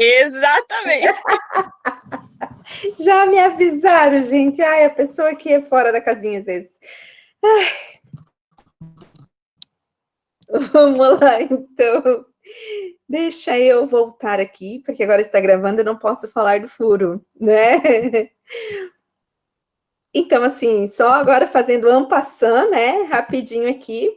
Exatamente. Já me avisaram, gente. Ai, a pessoa aqui é fora da casinha às vezes. Ai. Vamos lá, então. Deixa eu voltar aqui, porque agora está gravando, eu não posso falar do furo, né? Então, assim, só agora fazendo en passant, né? Rapidinho aqui.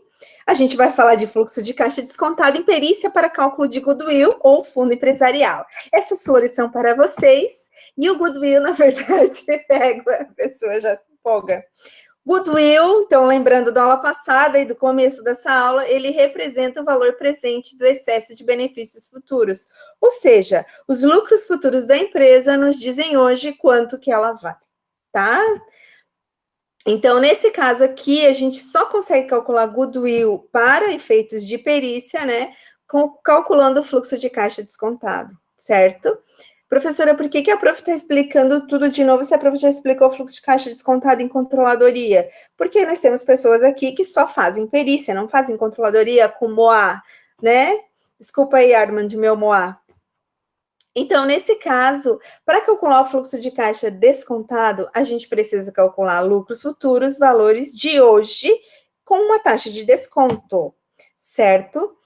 A gente vai falar de fluxo de caixa descontado em perícia para cálculo de goodwill ou fundo empresarial. Essas flores são para vocês, e o goodwill, na verdade, a pessoa já se empolga. Goodwill, então, lembrando da aula passada e do começo dessa aula, ele representa o valor presente do excesso de benefícios futuros. Ou seja, os lucros futuros da empresa nos dizem hoje quanto que ela vale, tá? Então, nesse caso aqui, a gente só consegue calcular goodwill para efeitos de perícia, né? Calculando o fluxo de caixa descontado, certo? Professora, por que a prof está explicando tudo de novo se a prof já explicou o fluxo de caixa descontado em controladoria? Porque nós temos pessoas aqui que só fazem perícia, não fazem controladoria com MOA, né? Desculpa aí, Armand, de meu MOA. Então, nesse caso, para calcular o fluxo de caixa descontado, a gente precisa calcular lucros futuros, valores de hoje, com uma taxa de desconto, certo?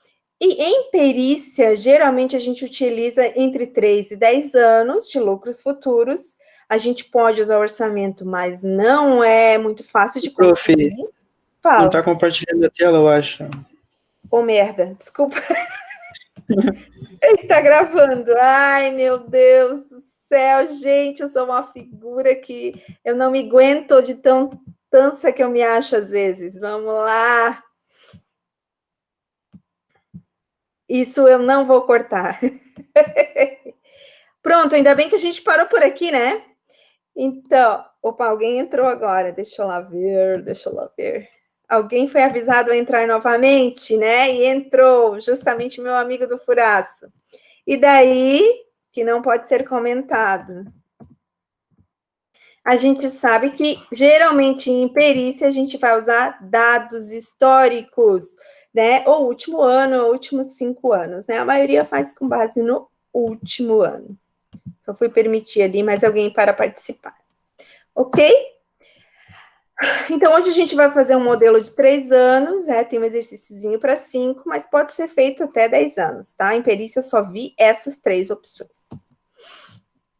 E em perícia, geralmente a gente utiliza entre 3 e 10 anos de lucros futuros. A gente pode usar orçamento, mas não é muito fácil de conseguir. Prof, Fala. não tá compartilhando a tela, eu acho. Ô, merda, desculpa. Ele tá gravando. Ai, meu Deus do céu, gente, eu sou uma figura que eu não me aguento de tão tansa que eu me acho às vezes. Vamos lá. Isso eu não vou cortar. Pronto, ainda bem que a gente parou por aqui, né? Então, opa, alguém entrou agora. Deixa eu lá ver. Alguém foi avisado a entrar novamente, né? E entrou, justamente meu amigo do Furaço. E daí, que não pode ser comentado. A gente sabe que, geralmente, em perícia, a gente vai usar dados históricos, né? Ou último ano, ou últimos 5 anos, né? A maioria faz com base no último ano. Só fui permitir ali mais alguém para participar. Ok? Então, hoje a gente vai fazer um modelo de 3 anos, tem um exercíciozinho para 5, mas pode ser feito até 10 anos, tá? Em perícia, eu só vi essas 3 opções.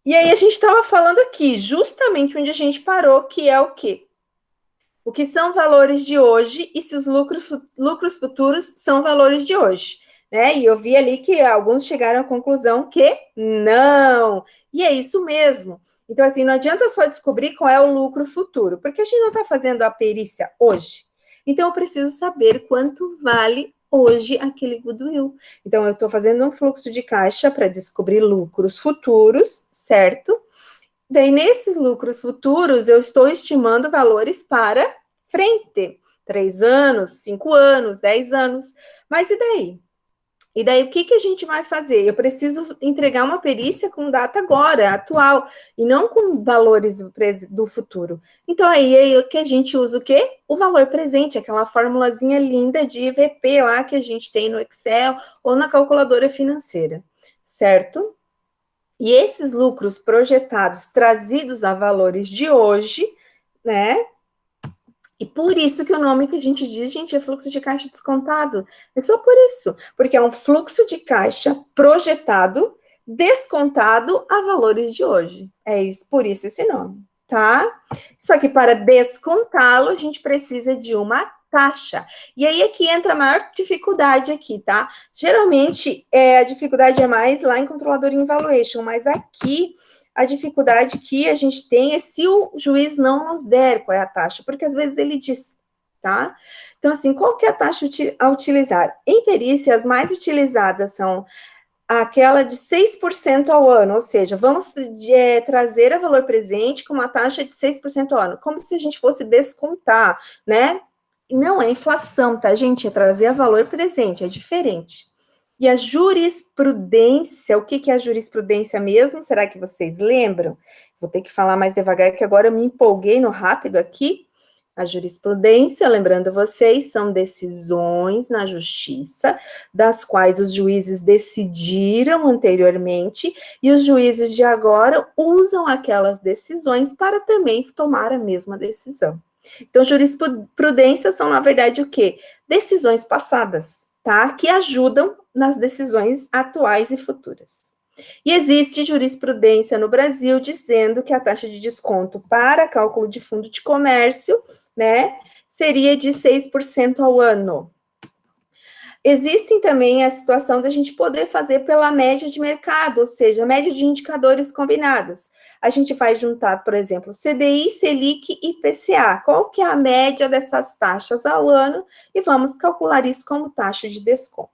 E aí, a gente estava falando aqui, justamente onde a gente parou, que é o quê? O que são valores de hoje e se os lucros futuros são valores de hoje, né? E eu vi ali que alguns chegaram à conclusão que não. E é isso mesmo. Então, assim, não adianta só descobrir qual é o lucro futuro, porque a gente não está fazendo a perícia hoje. Então, eu preciso saber quanto vale hoje aquele goodwill. Então, eu estou fazendo um fluxo de caixa para descobrir lucros futuros, certo? Daí, nesses lucros futuros, eu estou estimando valores para frente. 3 anos, 5 anos, 10 anos. Mas e daí? E daí, o que a gente vai fazer? Eu preciso entregar uma perícia com data agora, atual, e não com valores do futuro. Então, aí que a gente usa o quê? O valor presente, aquela formulazinha linda de IVP lá que a gente tem no Excel ou na calculadora financeira, certo? E esses lucros projetados, trazidos a valores de hoje, né? E por isso que o nome que a gente diz, gente, é fluxo de caixa descontado. É só por isso. Porque é um fluxo de caixa projetado, descontado a valores de hoje. É isso, por isso esse nome, tá? Só que para descontá-lo, a gente precisa de uma taxa. E aí é que entra a maior dificuldade aqui, tá? Geralmente, a dificuldade é mais lá em controlador in valuation, mas aqui a dificuldade que a gente tem é se o juiz não nos der qual é a taxa, porque às vezes ele diz, tá? Então, assim, qual que é a taxa a utilizar? Em perícia, as mais utilizadas são aquela de 6% ao ano, ou seja, vamos trazer a valor presente com uma taxa de 6% ao ano, como se a gente fosse descontar, né? Não é inflação, tá, gente? É trazer a valor presente, é diferente. E a jurisprudência, o que é a jurisprudência mesmo? Será que vocês lembram? Vou ter que falar mais devagar, que agora eu me empolguei no rápido aqui. A jurisprudência, lembrando vocês, são decisões na justiça, das quais os juízes decidiram anteriormente, e os juízes de agora usam aquelas decisões para também tomar a mesma decisão. Então, jurisprudência são, na verdade, o quê? Decisões passadas, tá? Que ajudam nas decisões atuais e futuras. E existe jurisprudência no Brasil dizendo que a taxa de desconto para cálculo de fundo de comércio, né, seria de 6% ao ano. Existem também a situação da gente poder fazer pela média de mercado, ou seja, média de indicadores combinados. A gente vai juntar, por exemplo, CDI, Selic e IPCA. Qual que é a média dessas taxas ao ano? E vamos calcular isso como taxa de desconto.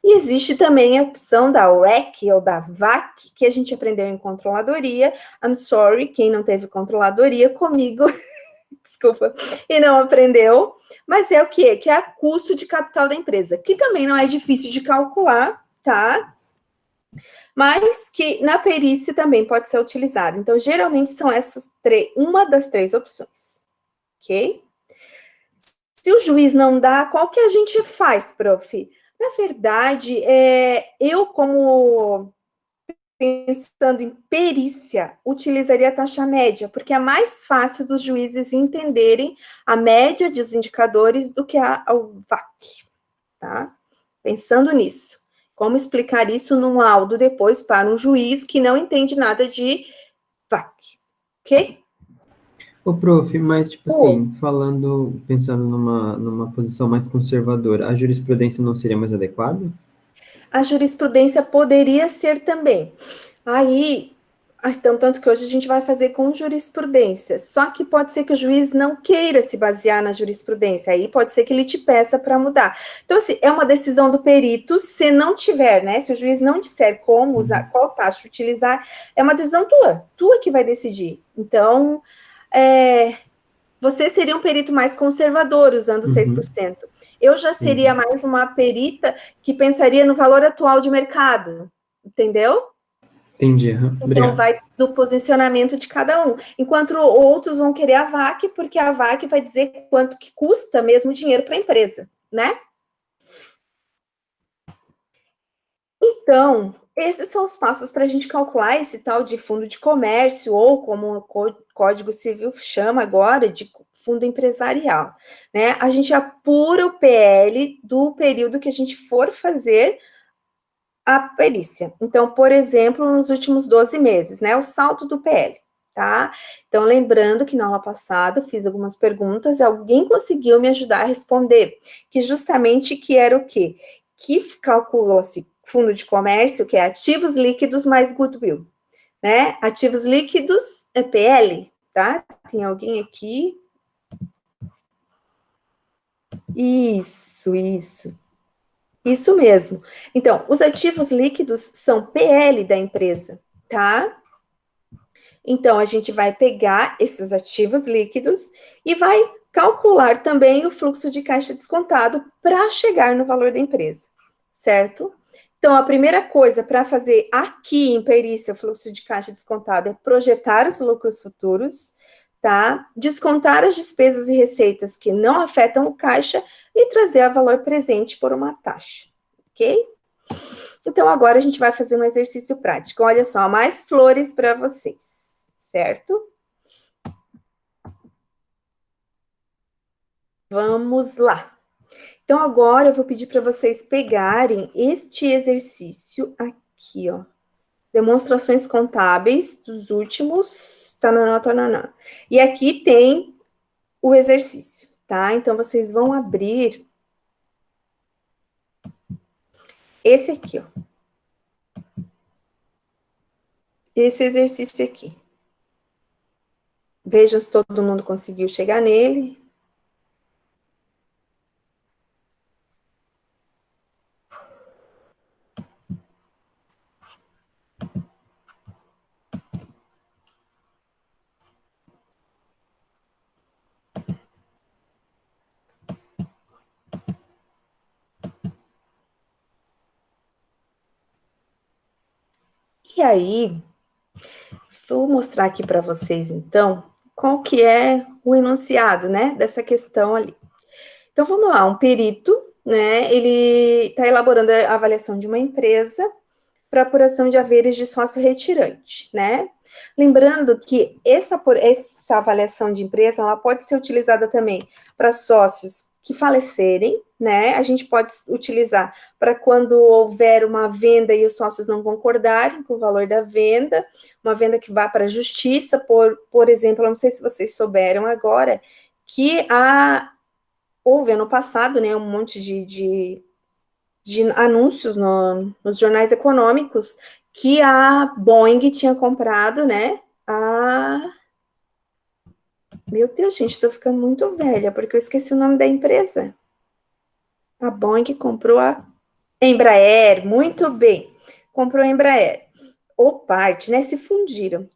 E existe também a opção da WACC ou da VAC, que a gente aprendeu em controladoria. I'm sorry, quem não teve controladoria comigo, desculpa, e não aprendeu. Mas é o quê? Que é a custo de capital da empresa, que também não é difícil de calcular, tá? Mas que na perícia também pode ser utilizada. Então, geralmente são essas uma das três opções, ok? Se o juiz não dá, qual que a gente faz, prof? Na verdade, eu, como pensando em perícia, utilizaria a taxa média, porque é mais fácil dos juízes entenderem a média dos indicadores do que a VAC, tá? Pensando nisso. Como explicar isso num laudo depois para um juiz que não entende nada de VAC, ok? Ô, prof, mas, tipo assim, pensando numa posição mais conservadora, a jurisprudência não seria mais adequada? A jurisprudência poderia ser também. Aí, então, tanto que hoje a gente vai fazer com jurisprudência, só que pode ser que o juiz não queira se basear na jurisprudência, aí pode ser que ele te peça para mudar. Então, assim, é uma decisão do perito, se não tiver, né, se o juiz não disser como usar, qual taxa utilizar, é uma decisão tua que vai decidir. Então, você seria um perito mais conservador, usando 6%. Eu já seria mais uma perita que pensaria no valor atual de mercado, entendeu? Entendi, Então, obrigado. vai do posicionamento de cada um. Enquanto outros vão querer a VAC, porque a VAC vai dizer quanto que custa mesmo dinheiro para a empresa, né? Então, esses são os passos para a gente calcular esse tal de fundo de comércio, ou como o Código Civil chama agora, de fundo empresarial, né? A gente apura o PL do período que a gente for fazer a perícia. Então, por exemplo, nos últimos 12 meses, né? O saldo do PL, tá? Então, lembrando que na aula passada eu fiz algumas perguntas e alguém conseguiu me ajudar a responder, que justamente que era o quê? Que calculou-se fundo de comércio, que é ativos líquidos mais goodwill, né? Ativos líquidos é PL, tá? Tem alguém aqui? Isso. Isso mesmo. Então, os ativos líquidos são PL da empresa, tá? Então, a gente vai pegar esses ativos líquidos e vai calcular também o fluxo de caixa descontado para chegar no valor da empresa, certo? Então, a primeira coisa para fazer aqui em perícia o fluxo de caixa descontado é projetar os lucros futuros, tá? Descontar as despesas e receitas que não afetam o caixa e trazer a valor presente por uma taxa, ok? Então, agora a gente vai fazer um exercício prático. Olha só, mais flores para vocês, certo? Vamos lá. Então, agora eu vou pedir para vocês pegarem este exercício aqui, ó. Demonstrações contábeis dos últimos... Tananã, tananã. E aqui tem o exercício, tá? Então, vocês vão abrir esse aqui, ó. Esse exercício aqui. Vejam se todo mundo conseguiu chegar nele. E aí, vou mostrar aqui para vocês, então, qual que é o enunciado, né, dessa questão ali. Então, vamos lá, um perito, né, ele está elaborando a avaliação de uma empresa para apuração de haveres de sócio retirante, né? Lembrando que essa avaliação de empresa, ela pode ser utilizada também para sócios que falecerem, né? A gente pode utilizar para quando houver uma venda e os sócios não concordarem com o valor da venda, uma venda que vá para a justiça, por exemplo, eu não sei se vocês souberam agora, que houve ano passado, né, um monte de anúncios nos jornais econômicos que a Boeing tinha comprado, né, Meu Deus, gente, estou ficando muito velha, porque eu esqueci o nome da empresa. A Boeing comprou a Embraer, muito bem. Comprou a Embraer. Ou parte, né, se fundiram.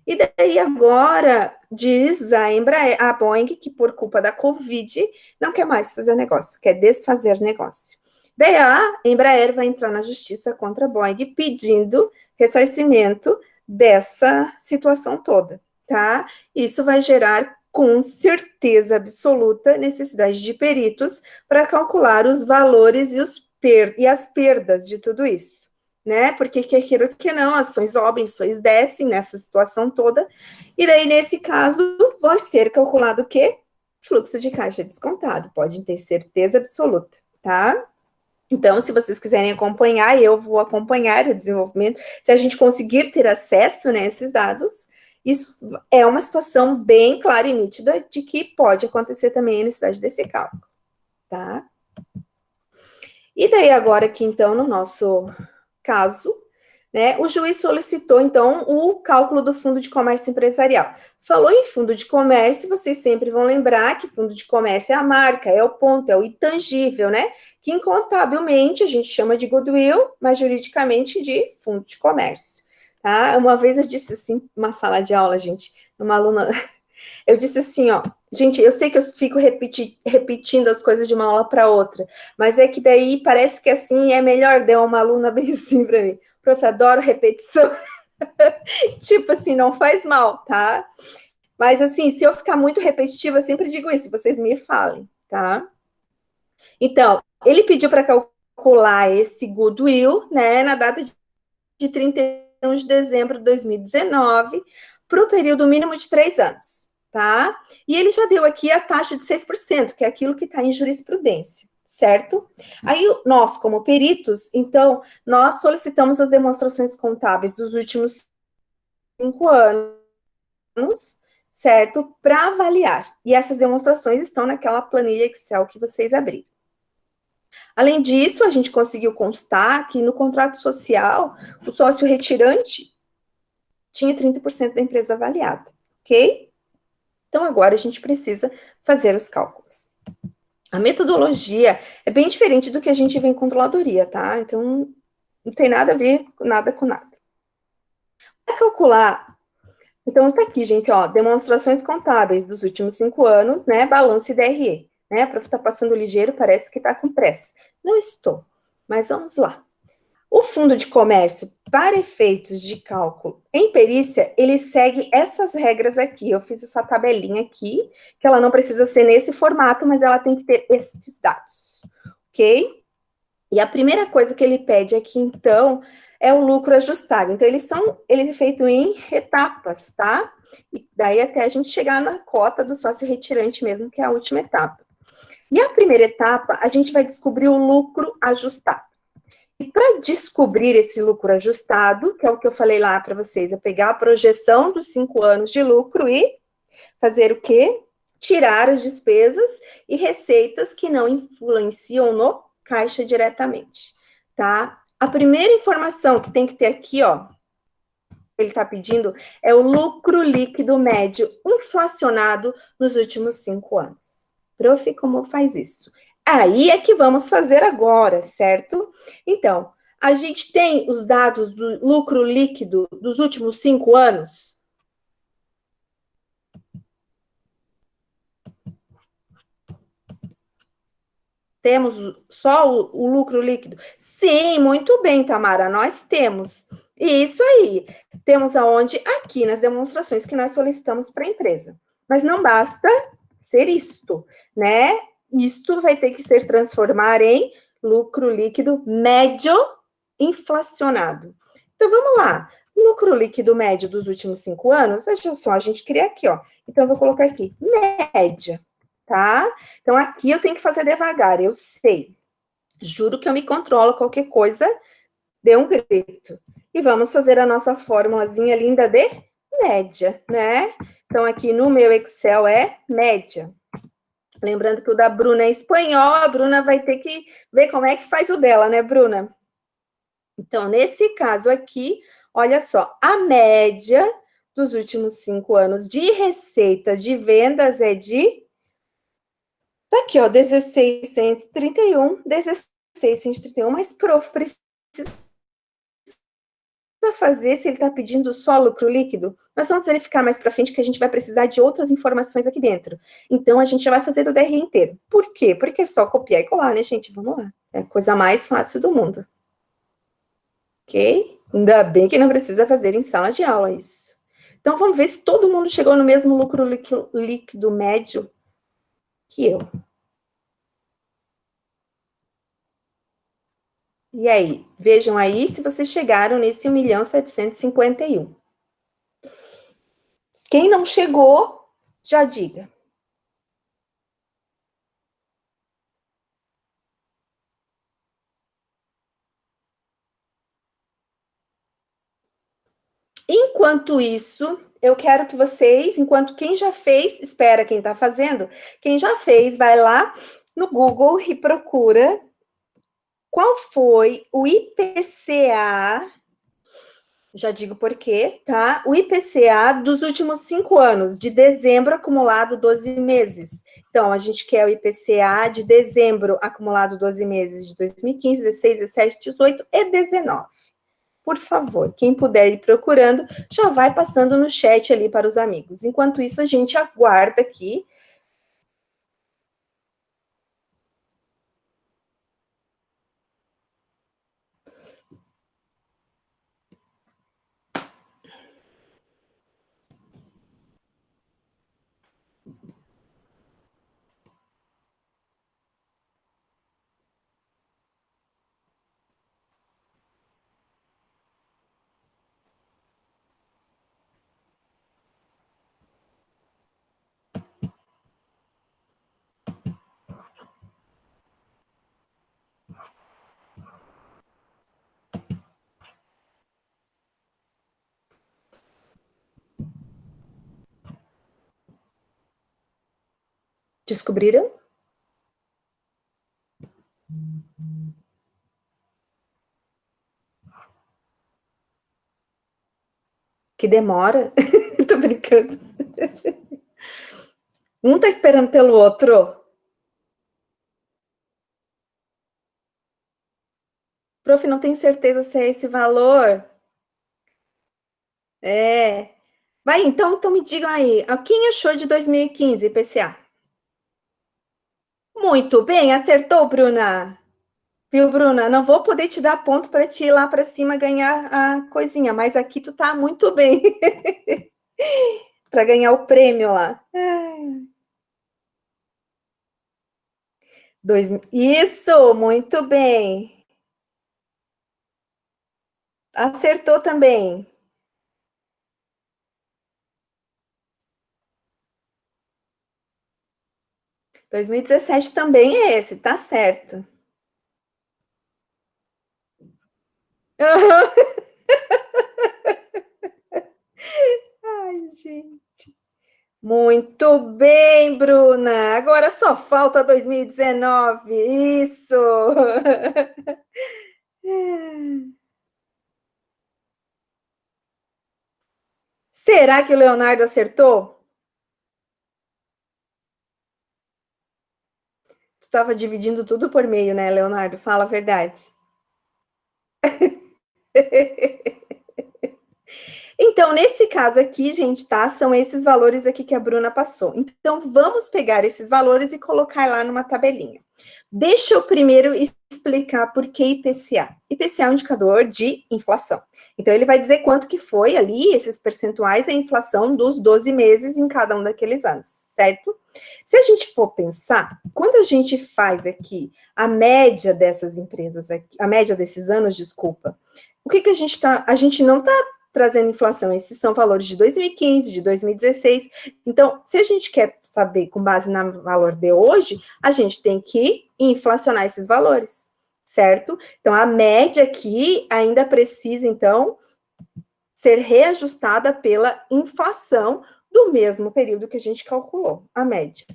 E daí agora diz a Embraer, a Boeing, que por culpa da Covid não quer mais fazer negócio, quer desfazer negócio. Daí a Embraer vai entrar na justiça contra a Boeing pedindo ressarcimento dessa situação toda, tá? Isso vai gerar, com certeza absoluta, necessidade de peritos para calcular os valores e as perdas de tudo isso, né? Porque quer queira que não, ações sobem, ações descem nessa situação toda, e daí, nesse caso, vai ser calculado o quê? Fluxo de caixa descontado, pode ter certeza absoluta, tá? Então, se vocês quiserem acompanhar, eu vou acompanhar o desenvolvimento. Se a gente conseguir ter acesso, né, a esses dados, isso é uma situação bem clara e nítida de que pode acontecer também a necessidade desse cálculo, tá? E daí, agora aqui, então, no nosso caso, né, o juiz solicitou, então, o cálculo do fundo de comércio empresarial. Falou em fundo de comércio, vocês sempre vão lembrar que fundo de comércio é a marca, é o ponto, é o intangível, né? Que incontabilmente a gente chama de goodwill, mas juridicamente de fundo de comércio, tá? Uma vez eu disse assim, uma sala de aula, gente, uma aluna, eu disse assim, ó, gente, eu sei que eu fico repetindo as coisas de uma aula para outra, mas é que daí parece que assim é melhor, deu uma aluna bem assim para mim. Prof, adoro repetição. Tipo assim, não faz mal, tá? Mas assim, se eu ficar muito repetitiva, eu sempre digo isso, vocês me falem, tá? Então, ele pediu para calcular esse goodwill, né, na data de 31 de dezembro de 2019, para o período mínimo de 3 anos, tá? E ele já deu aqui a taxa de 6%, que é aquilo que está em jurisprudência, certo? Aí, nós, como peritos, então, nós solicitamos as demonstrações contábeis dos últimos 5 anos, certo? Para avaliar. E essas demonstrações estão naquela planilha Excel que vocês abriram. Além disso, a gente conseguiu constar que no contrato social, o sócio retirante tinha 30% da empresa avaliada, ok? Então, agora a gente precisa fazer os cálculos. A metodologia é bem diferente do que a gente vê em controladoria, tá? Então, não tem nada a ver nada com nada. Para calcular, então tá aqui, gente, ó, demonstrações contábeis dos últimos 5 anos, né, balanço e DRE, né, para estar passando ligeiro, parece que tá com pressa. Não estou, mas vamos lá. O fundo de comércio, para efeitos de cálculo em perícia, ele segue essas regras aqui. Eu fiz essa tabelinha aqui, que ela não precisa ser nesse formato, mas ela tem que ter esses dados, ok? E a primeira coisa que ele pede aqui, então, é o lucro ajustado. Então, ele é feito em etapas, tá? E daí até a gente chegar na cota do sócio retirante mesmo, que é a última etapa. E a primeira etapa, a gente vai descobrir o lucro ajustado. E para descobrir esse lucro ajustado, que é o que eu falei lá para vocês, é pegar a projeção dos 5 anos de lucro e fazer o quê? Tirar as despesas e receitas que não influenciam no caixa diretamente, tá? A primeira informação que tem que ter aqui, ó, ele está pedindo, é o lucro líquido médio inflacionado nos últimos 5 anos. Prof, como faz isso? Aí é que vamos fazer agora, certo? Então, a gente tem os dados do lucro líquido dos últimos 5 anos? Temos só o lucro líquido? Sim, muito bem, Tamara, nós temos. Isso aí. Temos aonde? Aqui nas demonstrações que nós solicitamos para a empresa. Mas não basta ser isto, né? Isto vai ter que ser transformar em lucro líquido médio inflacionado. Então, vamos lá. Lucro líquido médio dos últimos 5 anos, deixa só, a gente cria aqui, ó. Então, eu vou colocar aqui, média, tá? Então, aqui eu tenho que fazer devagar, eu sei. Juro que eu me controlo, qualquer coisa, dê um grito. E vamos fazer a nossa formulazinha linda de média, né? Então, aqui no meu Excel é média. Lembrando que o da Bruna é espanhol, a Bruna vai ter que ver como é que faz o dela, né, Bruna? Então, nesse caso aqui, olha só, a média dos últimos 5 anos de receita de vendas é de... Tá aqui, ó, 16.131, 16.131, mas, prof, precisa fazer se ele está pedindo só lucro líquido? Nós vamos verificar mais para frente que a gente vai precisar de outras informações aqui dentro. Então, a gente já vai fazer do DRE inteiro. Por quê? Porque é só copiar e colar, né, gente? Vamos lá. É a coisa mais fácil do mundo. Ok? Ainda bem que não precisa fazer em sala de aula isso. Então, vamos ver se todo mundo chegou no mesmo lucro líquido médio que eu. E aí? Vejam aí se vocês chegaram nesse 1.751.000. Quem não chegou, já diga. Enquanto isso, eu quero que vocês, enquanto quem já fez, espera quem está fazendo, quem já fez, vai lá no Google e procura qual foi o IPCA, já digo por quê, tá? O IPCA dos últimos 5 anos, de dezembro acumulado 12 meses. Então, a gente quer o IPCA de dezembro acumulado 12 meses de 2015, 16, 17, 18 e 19. Por favor, quem puder ir procurando, já vai passando no chat ali para os amigos. Enquanto isso, a gente aguarda aqui. Descobriram? Que demora? Tô brincando. Um tá esperando pelo outro. Prof, não tenho certeza se é esse valor. É. Vai, então me digam aí, quem achou de 2015 IPCA? Muito bem, acertou, Bruna. Viu, Bruna? Não vou poder te dar ponto para te ir lá para cima ganhar a coisinha, mas aqui tu tá muito bem. Para ganhar o prêmio lá. Isso, muito bem. Acertou também. 2017 também é esse, tá certo. Ai, gente. Muito bem, Bruna. Agora só falta 2019. Isso. Será que o Leonardo acertou? Tu estava dividindo tudo por meio, né, Leonardo? Fala a verdade. Então, nesse caso aqui, gente, tá? São esses valores aqui que a Bruna passou. Então, vamos pegar esses valores e colocar lá numa tabelinha. Deixa eu primeiro explicar por que IPCA. IPCA é um indicador de inflação. Então, ele vai dizer quanto que foi ali, esses percentuais, a inflação dos 12 meses em cada um daqueles anos, certo? Se a gente for pensar, quando a gente faz aqui a média dessas empresas, aqui, a média desses anos, desculpa, o que a gente tá, a gente não tá trazendo inflação, esses são valores de 2015, de 2016. Então, se a gente quer saber com base no valor de hoje, a gente tem que inflacionar esses valores, certo? Então, a média aqui ainda precisa, então, ser reajustada pela inflação do mesmo período que a gente calculou, a média.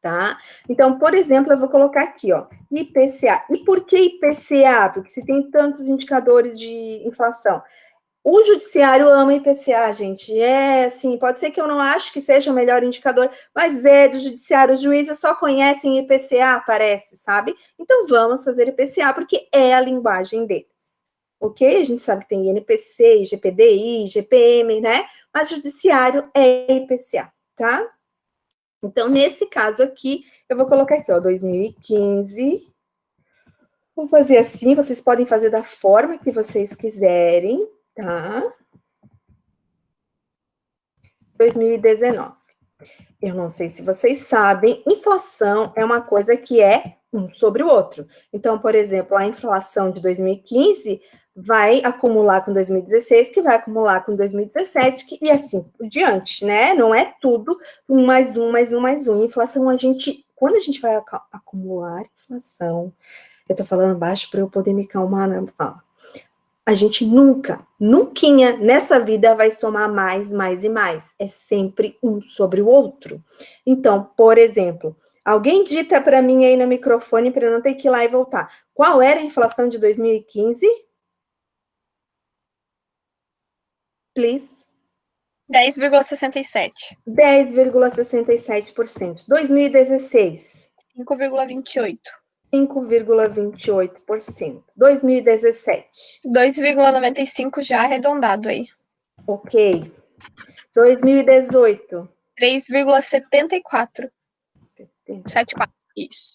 Tá? Então, por exemplo, eu vou colocar aqui, ó, IPCA. E por que IPCA? Porque se tem tantos indicadores de inflação. O judiciário ama IPCA, gente. É assim, pode ser que eu não ache que seja o melhor indicador, mas é do judiciário. Os juízes só conhecem IPCA, parece, sabe? Então vamos fazer IPCA, porque é a linguagem deles. Ok? A gente sabe que tem INPC, GPDI, GPM, né? Mas judiciário é IPCA, tá? Então, nesse caso aqui, eu vou colocar aqui, ó, 2015. Vou fazer assim, vocês podem fazer da forma que vocês quiserem, tá? 2019. Eu não sei se vocês sabem, inflação é uma coisa que é um sobre o outro. Então, por exemplo, a inflação de 2015 vai acumular com 2016, que vai acumular com 2017, e assim por diante, né? Não é tudo um mais um, mais um, mais um. Inflação, quando a gente vai acumular inflação, eu tô falando baixo para eu poder me calmar na fala. A gente nunca, nessa vida vai somar mais, mais e mais. É sempre um sobre o outro. Então, por exemplo, alguém dita para mim aí no microfone para eu não ter que ir lá e voltar. Qual era a inflação de 2015? Please. 10,67. 10,67%. 2016. 5,28. 5,28%. 2017. 2,95 já arredondado aí. Ok. 2018. 3,74. 74. Isso.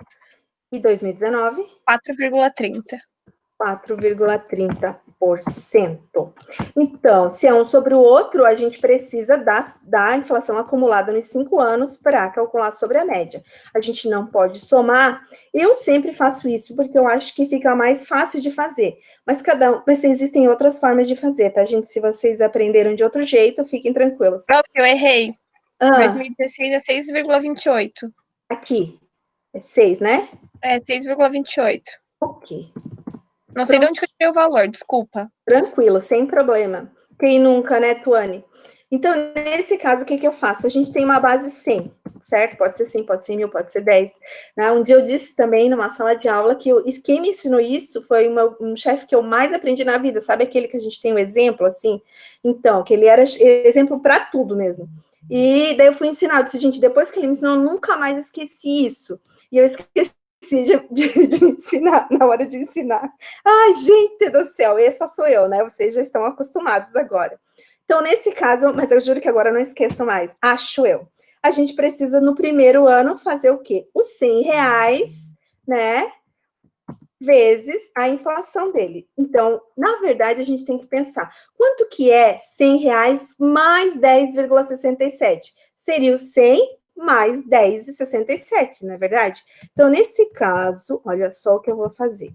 E 2019? 4,30. 4,30%. Então, se é um sobre o outro, a gente precisa da inflação acumulada nos 5 anos para calcular sobre a média. A gente não pode somar. Eu sempre faço isso porque eu acho que fica mais fácil de fazer. Mas existem outras formas de fazer, tá, gente? Se vocês aprenderam de outro jeito, fiquem tranquilos. Eu errei. 2016 é 6,28. Aqui. É 6, né? É 6,28. Ok. Não sei de onde que eu tirei o valor, desculpa. Tranquilo, sem problema. Quem nunca, né, Tuane? Então, nesse caso, o que eu faço? A gente tem uma base 100, certo? Pode ser 100, pode ser 1000, pode ser 10. Né? Um dia eu disse também, numa sala de aula, que quem me ensinou isso foi um chefe que eu mais aprendi na vida. Sabe aquele que a gente tem um exemplo, assim? Então, que ele era exemplo para tudo mesmo. E daí eu fui ensinar. Eu disse, gente, depois que ele me ensinou, eu nunca mais esqueci isso. E eu esqueci de ensinar, na hora de ensinar. Ai, gente do céu, essa sou eu, né? Vocês já estão acostumados agora. Então, nesse caso, mas eu juro que agora eu não esqueço mais, acho eu. A gente precisa, no primeiro ano, fazer o quê? Os R$100, né? Vezes a inflação dele. Então, na verdade, a gente tem que pensar, quanto que é R$100 mais 10,67? Seria o 100 mais 10,67, não é verdade? Então, nesse caso, olha só o que eu vou fazer.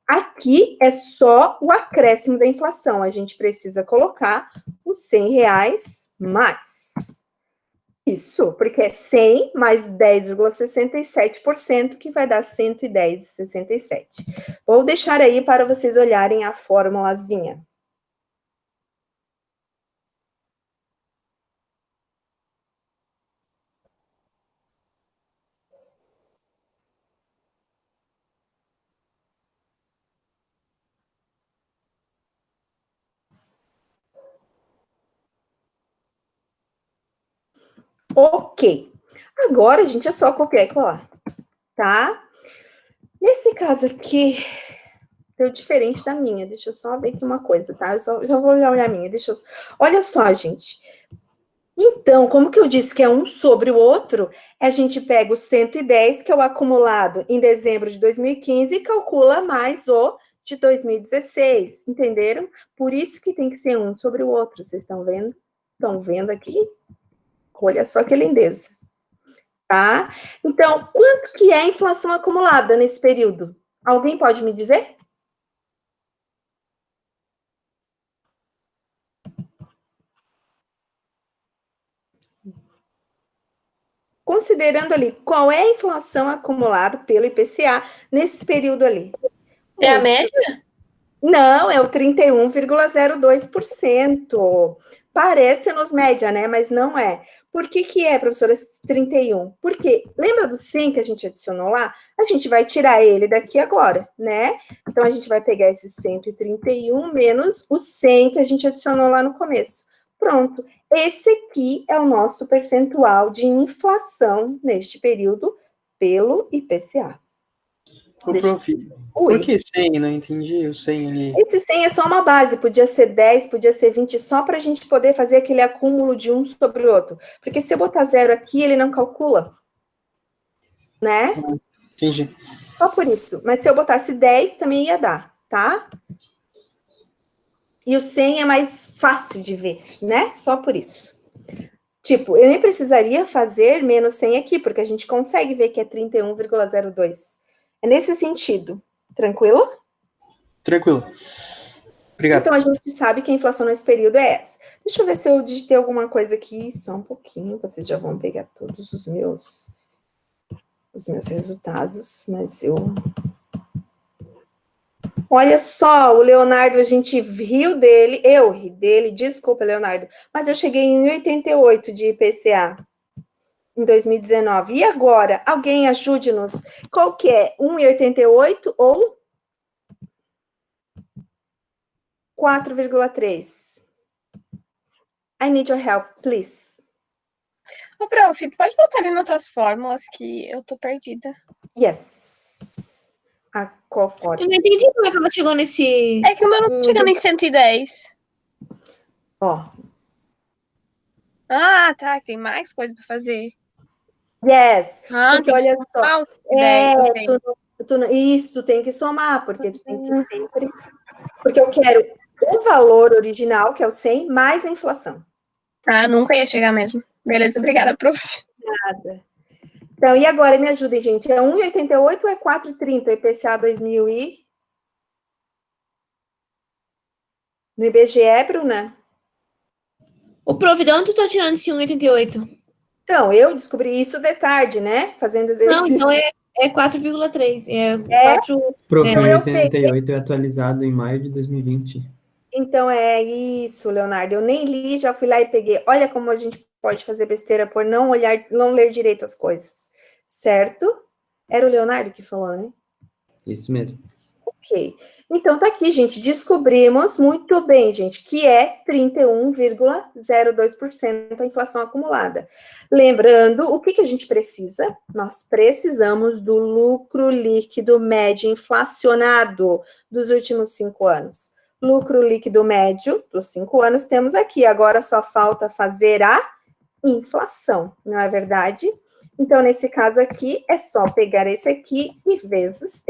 Aqui é só o acréscimo da inflação. A gente precisa colocar os R$100 mais. Isso, porque é 100 mais 10,67%, que vai dar 110,67. Vou deixar aí para vocês olharem a formulazinha. Ok. Agora, gente, é só copiar e colar, tá? Nesse caso aqui, deu diferente da minha. Deixa eu só ver aqui uma coisa, tá? Já vou olhar a minha. Olha só, gente. Então, como que eu disse que é um sobre o outro, a gente pega o 110, que é o acumulado em dezembro de 2015, e calcula mais o de 2016, entenderam? Por isso que tem que ser um sobre o outro, vocês estão vendo? Estão vendo aqui? Olha só que lindeza. Tá? Então, quanto que é a inflação acumulada nesse período? Alguém pode me dizer? Considerando ali, qual é a inflação acumulada pelo IPCA nesse período ali? É a média? Não, é o 31,02%. Parece-nos média, né? Mas não é. Por que é, professora, 31? Porque, lembra do 100 que a gente adicionou lá? A gente vai tirar ele daqui agora, né? Então, a gente vai pegar esse 131 menos o 100 que a gente adicionou lá no começo. Pronto. Esse aqui é o nosso percentual de inflação neste período pelo IPCA. Ô, prof, por que 100? Não entendi o 100 ali. Esse 100 é só uma base, podia ser 10, podia ser 20, só para a gente poder fazer aquele acúmulo de um sobre o outro. Porque se eu botar 0 aqui, ele não calcula. Né? Entendi. Só por isso. Mas se eu botasse 10, também ia dar, tá? E o 100 é mais fácil de ver, né? Só por isso. Tipo, eu nem precisaria fazer menos 100 aqui, porque a gente consegue ver que é 31,02. É nesse sentido. Tranquilo? Tranquilo. Obrigado. Então, a gente sabe que a inflação nesse período é essa. Deixa eu ver se eu digitei alguma coisa aqui, só um pouquinho. Vocês já vão pegar todos os meus resultados, mas eu... Olha só, o Leonardo, a gente riu dele, eu ri dele, desculpa, Leonardo, mas eu cheguei em 1,88 de IPCA em 2019. E agora? Alguém ajude-nos. Qual que é? 1,88 ou 4,3? I need your help, please. Ô, prof, tu pode voltar ali nas tuas fórmulas que eu tô perdida. Yes. A qual forma? Eu não entendi como é que ela chegou nesse... É que o meu não tá chegando em 110. Ó. Ah, tá, tem mais coisa pra fazer. Yes. Ah, Porque olha só. Isso, tu tem que somar, porque tu tem que sempre... Porque eu quero o valor original, que é o 100, mais a inflação. Ah, nunca ia chegar mesmo. Beleza, obrigada, prof. Nada. Então, e agora, me ajudem, gente. É 1,88 ou é 4,30 o IPCA 2000 e... No IBGE, Bruna? O prof, de onde tu tá tirando esse 1,88? Então, eu descobri isso de tarde, né? Fazendo exercício. Não, então é 4,3. É 4... Prof, Então, eu peguei. 88 é atualizado em maio de 2020. Então, é isso, Leonardo. Eu nem li, já fui lá e peguei. Olha como a gente pode fazer besteira por não ler direito as coisas. Certo? Era o Leonardo que falou, né? Isso mesmo. Ok. Então, tá aqui, gente. Descobrimos muito bem, gente, que é 31,02% a inflação acumulada. Lembrando, o que a gente precisa? Nós precisamos do lucro líquido médio inflacionado dos últimos 5 anos. Lucro líquido médio dos 5 anos temos aqui. Agora só falta fazer a inflação, não é verdade? Então, nesse caso aqui, é só pegar esse aqui e vezes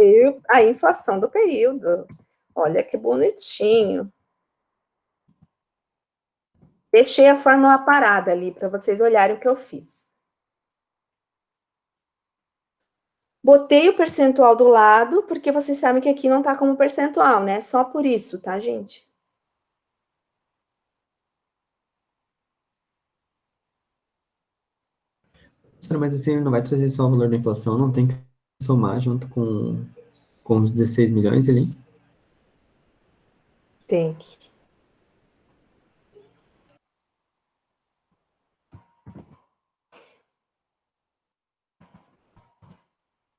a inflação do período. Olha que bonitinho. Deixei a fórmula parada ali para vocês olharem o que eu fiz. Botei o percentual do lado, porque vocês sabem que aqui não tá como percentual, né? Só por isso, tá, gente? Mas assim, ele não vai trazer só o valor da inflação, não tem que somar junto com os 16 milhões ali? Tem que.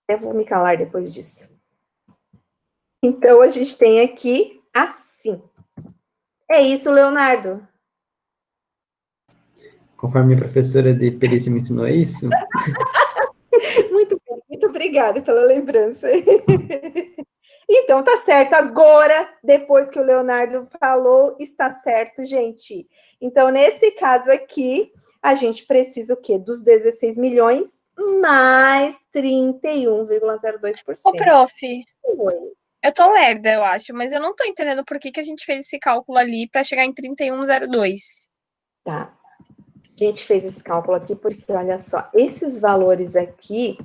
Eu vou me calar depois disso. Então, a gente tem aqui assim. É isso, Leonardo. Conforme a professora de perícia me ensinou isso? Muito bem, muito obrigada pela lembrança. Então, tá certo. Agora, depois que o Leonardo falou, está certo, gente. Então, nesse caso aqui, a gente precisa o quê? Dos 16 milhões mais 31,02%. Ô, prof, Oi. eu tô lerda, eu acho, mas eu não tô entendendo por que a gente fez esse cálculo ali para chegar em 31,02. Tá. A gente fez esse cálculo aqui porque, olha só, esses valores aqui,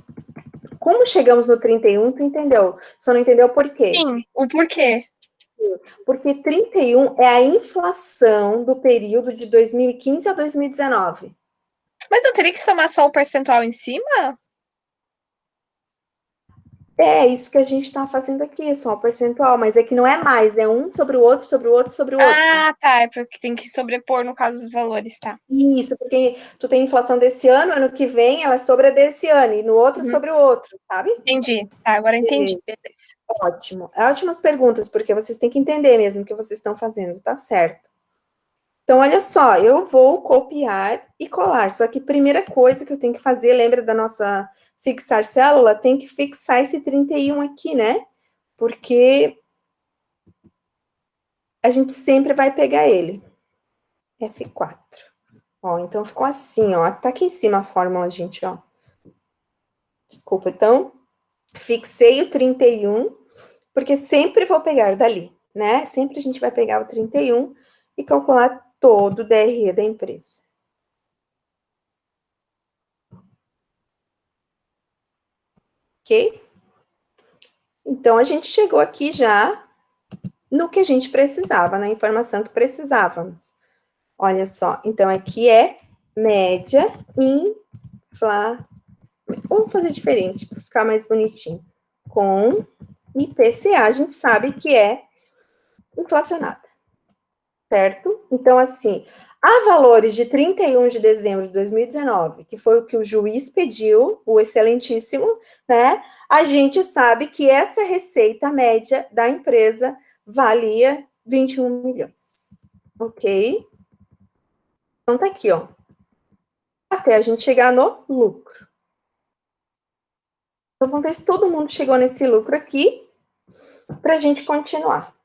como chegamos no 31, tu entendeu? Só não entendeu por quê? Sim, o porquê? Porque 31 é a inflação do período de 2015 a 2019. Mas eu teria que somar só o percentual em cima? É isso que a gente está fazendo aqui, só o percentual, mas é que não é mais, é um sobre o outro, sobre o outro, sobre o outro. Ah, tá, é porque tem que sobrepor no caso dos valores, tá? Isso, porque tu tem inflação desse ano que vem ela é sobre a desse ano, e no outro sobre o outro, sabe? Entendi, tá, agora entendi, beleza. Ótimo. Ótimas perguntas, porque vocês têm que entender mesmo o que vocês estão fazendo, tá certo. Então, olha só, eu vou copiar e colar, só que primeira coisa que eu tenho que fazer, lembra da nossa fixar célula? Tem que fixar esse 31 aqui, né? Porque a gente sempre vai pegar ele. F4. Ó, então ficou assim, ó. Tá aqui em cima a fórmula, gente, ó. Desculpa, então, fixei o 31, porque sempre vou pegar dali, né? Sempre a gente vai pegar o 31 e calcular todo o DRE da empresa. Ok? Então, a gente chegou aqui já no que a gente precisava, na informação que precisávamos. Olha só, então aqui é média Vamos fazer diferente, para ficar mais bonitinho. Com IPCA, a gente sabe que é inflacionada. Certo? Então, assim, há valores de 31 de dezembro de 2019, que foi o que o juiz pediu, o excelentíssimo, né? A gente sabe que essa receita média da empresa valia 21 milhões. Ok? Então, tá aqui, ó. Até a gente chegar no lucro. Então, vamos ver se todo mundo chegou nesse lucro aqui, para a gente continuar.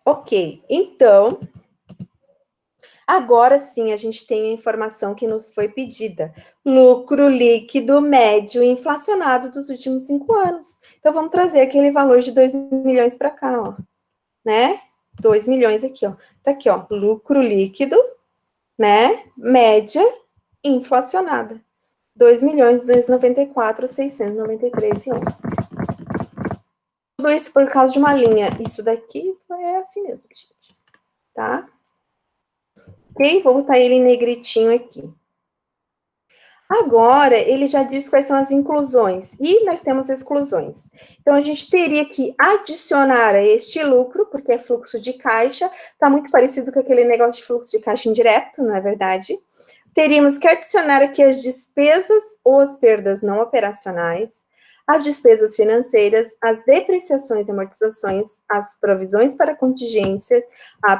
Ok, então, agora sim a gente tem a informação que nos foi pedida. Lucro líquido médio inflacionado dos últimos 5 anos. Então, vamos trazer aquele valor de 2 milhões para cá, ó. Né? 2 milhões aqui, ó. Tá aqui, ó. Lucro líquido, né? Média inflacionada. 2.294.693,11. Tudo isso por causa de uma linha. Isso daqui é assim mesmo, gente. Tá? Ok? Vou botar ele em negritinho aqui. Agora, ele já diz quais são as inclusões. E nós temos exclusões. Então, a gente teria que adicionar a este lucro, porque é fluxo de caixa. Está muito parecido com aquele negócio de fluxo de caixa indireto, não é verdade? Teríamos que adicionar aqui as despesas ou as perdas não operacionais, as despesas financeiras, as depreciações e amortizações, as provisões para contingências, a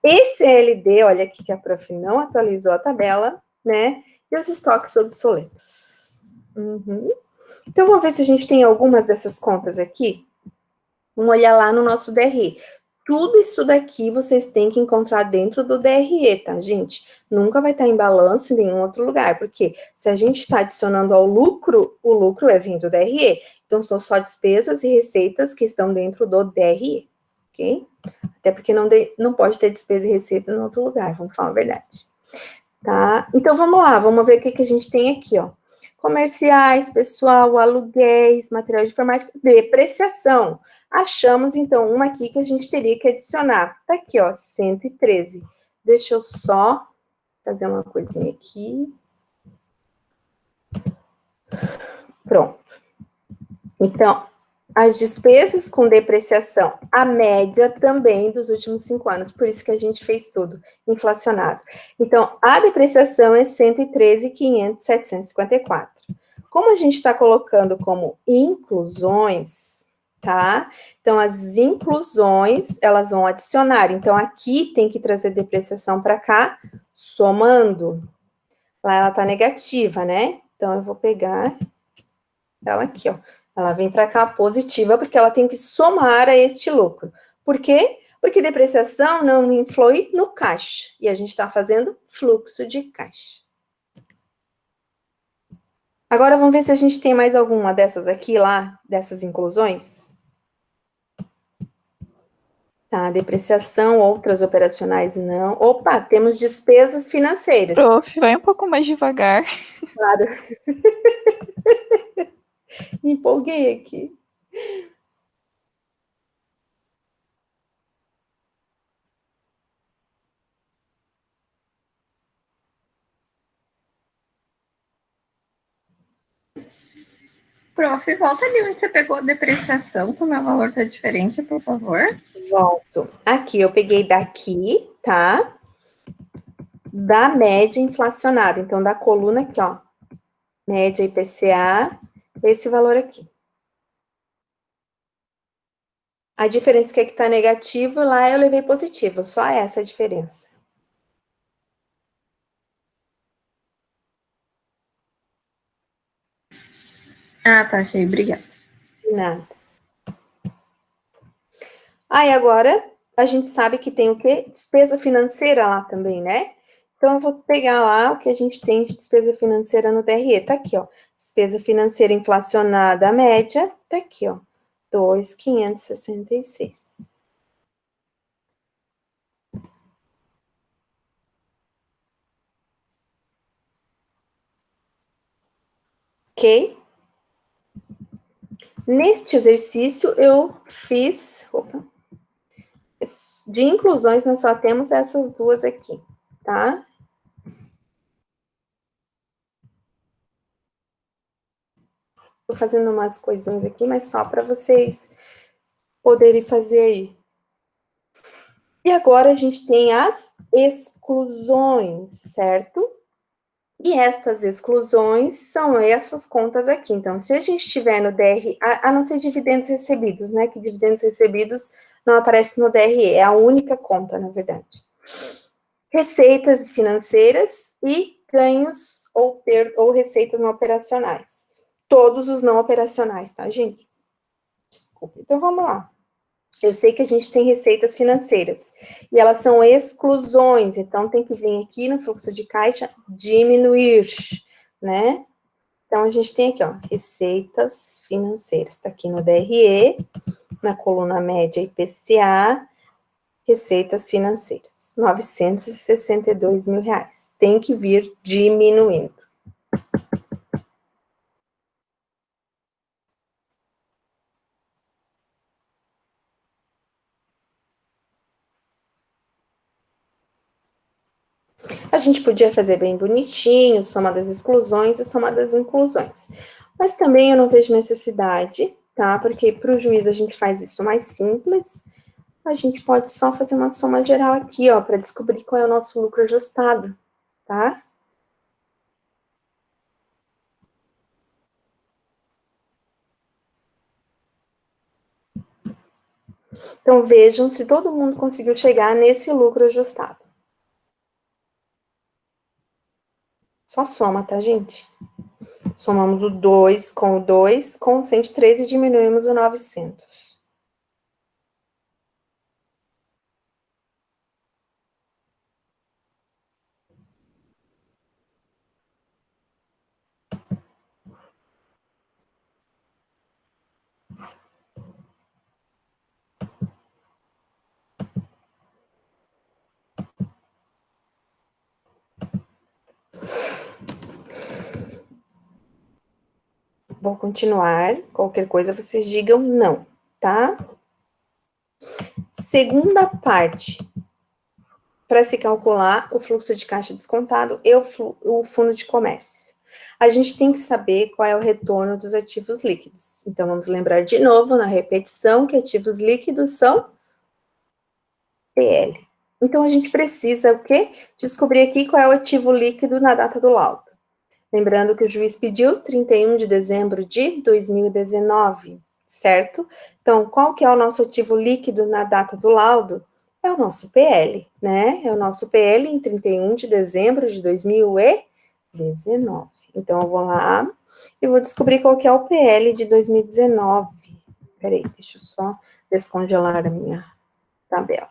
PCLD, olha aqui que a prof não atualizou a tabela, né? E os estoques obsoletos. Então, vamos ver se a gente tem algumas dessas contas aqui. Vamos olhar lá no nosso DRE. Tudo isso daqui vocês têm que encontrar dentro do DRE, tá, gente? Nunca vai estar em balanço em nenhum outro lugar, porque se a gente está adicionando ao lucro, o lucro é vindo do DRE. Então, são só despesas e receitas que estão dentro do DRE, ok? Até porque não pode ter despesa e receita em outro lugar, vamos falar a verdade. Tá? Então, vamos lá, vamos ver o que a gente tem aqui, ó. Comerciais, pessoal, aluguéis, material de informática, depreciação. Achamos, então, uma aqui que a gente teria que adicionar. Tá aqui, ó, 113. Deixa eu só fazer uma coisinha aqui. Pronto. Então, as despesas com depreciação, a média também dos últimos 5 anos, por isso que a gente fez tudo inflacionado. Então, a depreciação é 113.500.754. Como a gente está colocando como inclusões, tá? Então, as inclusões, elas vão adicionar. Então, aqui tem que trazer depreciação para cá, somando. Lá ela está negativa, né? Então, eu vou pegar ela aqui, ó. Ela vem para cá positiva, porque ela tem que somar a este lucro. Por quê? Porque depreciação não influi no caixa. E a gente está fazendo fluxo de caixa. Agora, vamos ver se a gente tem mais alguma dessas aqui, lá, dessas inclusões. Tá, depreciação, outras operacionais, não. Opa, temos despesas financeiras. Prof, vai um pouco mais devagar. Claro. Me empolguei aqui. Prof, volta ali onde você pegou a depreciação, como o valor tá diferente, por favor. Volto. Aqui, eu peguei daqui, tá? Da média inflacionada. Então, da coluna aqui, ó. Média IPCA, esse valor aqui. A diferença que aqui tá negativo, lá eu levei positivo. Só essa a diferença. Ah, tá, achei. Obrigada. De nada. Aí, agora, a gente sabe que tem o quê? Despesa financeira lá também, né? Então, eu vou pegar lá o que a gente tem de despesa financeira no DRE. Tá aqui, ó. Despesa financeira inflacionada média, tá aqui, ó. 2.566. Ok? Neste exercício, eu fiz... Opa, de inclusões, nós só temos essas duas aqui, tá? Tô fazendo umas coisinhas aqui, mas só para vocês poderem fazer aí. E agora a gente tem as exclusões, certo? E estas exclusões são essas contas aqui. Então, se a gente tiver no DRE, a não ser dividendos recebidos, né? Que dividendos recebidos não aparece no DRE, é a única conta, na verdade. Receitas financeiras e ganhos ou receitas não operacionais. Todos os não operacionais, tá, gente? Desculpa. Então, vamos lá. Eu sei que a gente tem receitas financeiras, e elas são exclusões, então tem que vir aqui no fluxo de caixa, diminuir, né? Então, a gente tem aqui, ó, receitas financeiras, tá aqui no DRE, na coluna média IPCA, receitas financeiras, R$962 mil. Tem que vir diminuindo. A gente podia fazer bem bonitinho, soma das exclusões e soma das inclusões. Mas também eu não vejo necessidade, tá? Porque para o juiz a gente faz isso mais simples. A gente pode só fazer uma soma geral aqui, ó, para descobrir qual é o nosso lucro ajustado, tá? Então, vejam se todo mundo conseguiu chegar nesse lucro ajustado. Só soma, tá, gente? Somamos o 2 com o 103 e diminuímos o 900. Vou continuar. Qualquer coisa vocês digam não, tá? Segunda parte. Para se calcular o fluxo de caixa descontado e o fundo de comércio. A gente tem que saber qual é o retorno dos ativos líquidos. Então, vamos lembrar de novo, na repetição, que ativos líquidos são PL. Então, a gente precisa o quê? Descobrir aqui qual é o ativo líquido na data do laudo. Lembrando que o juiz pediu 31 de dezembro de 2019, certo? Então, qual que é o nosso ativo líquido na data do laudo? É o nosso PL, né? É o nosso PL em 31 de dezembro de 2019. Então, eu vou lá e vou descobrir qual que é o PL de 2019. Peraí, deixa eu só descongelar a minha tabela.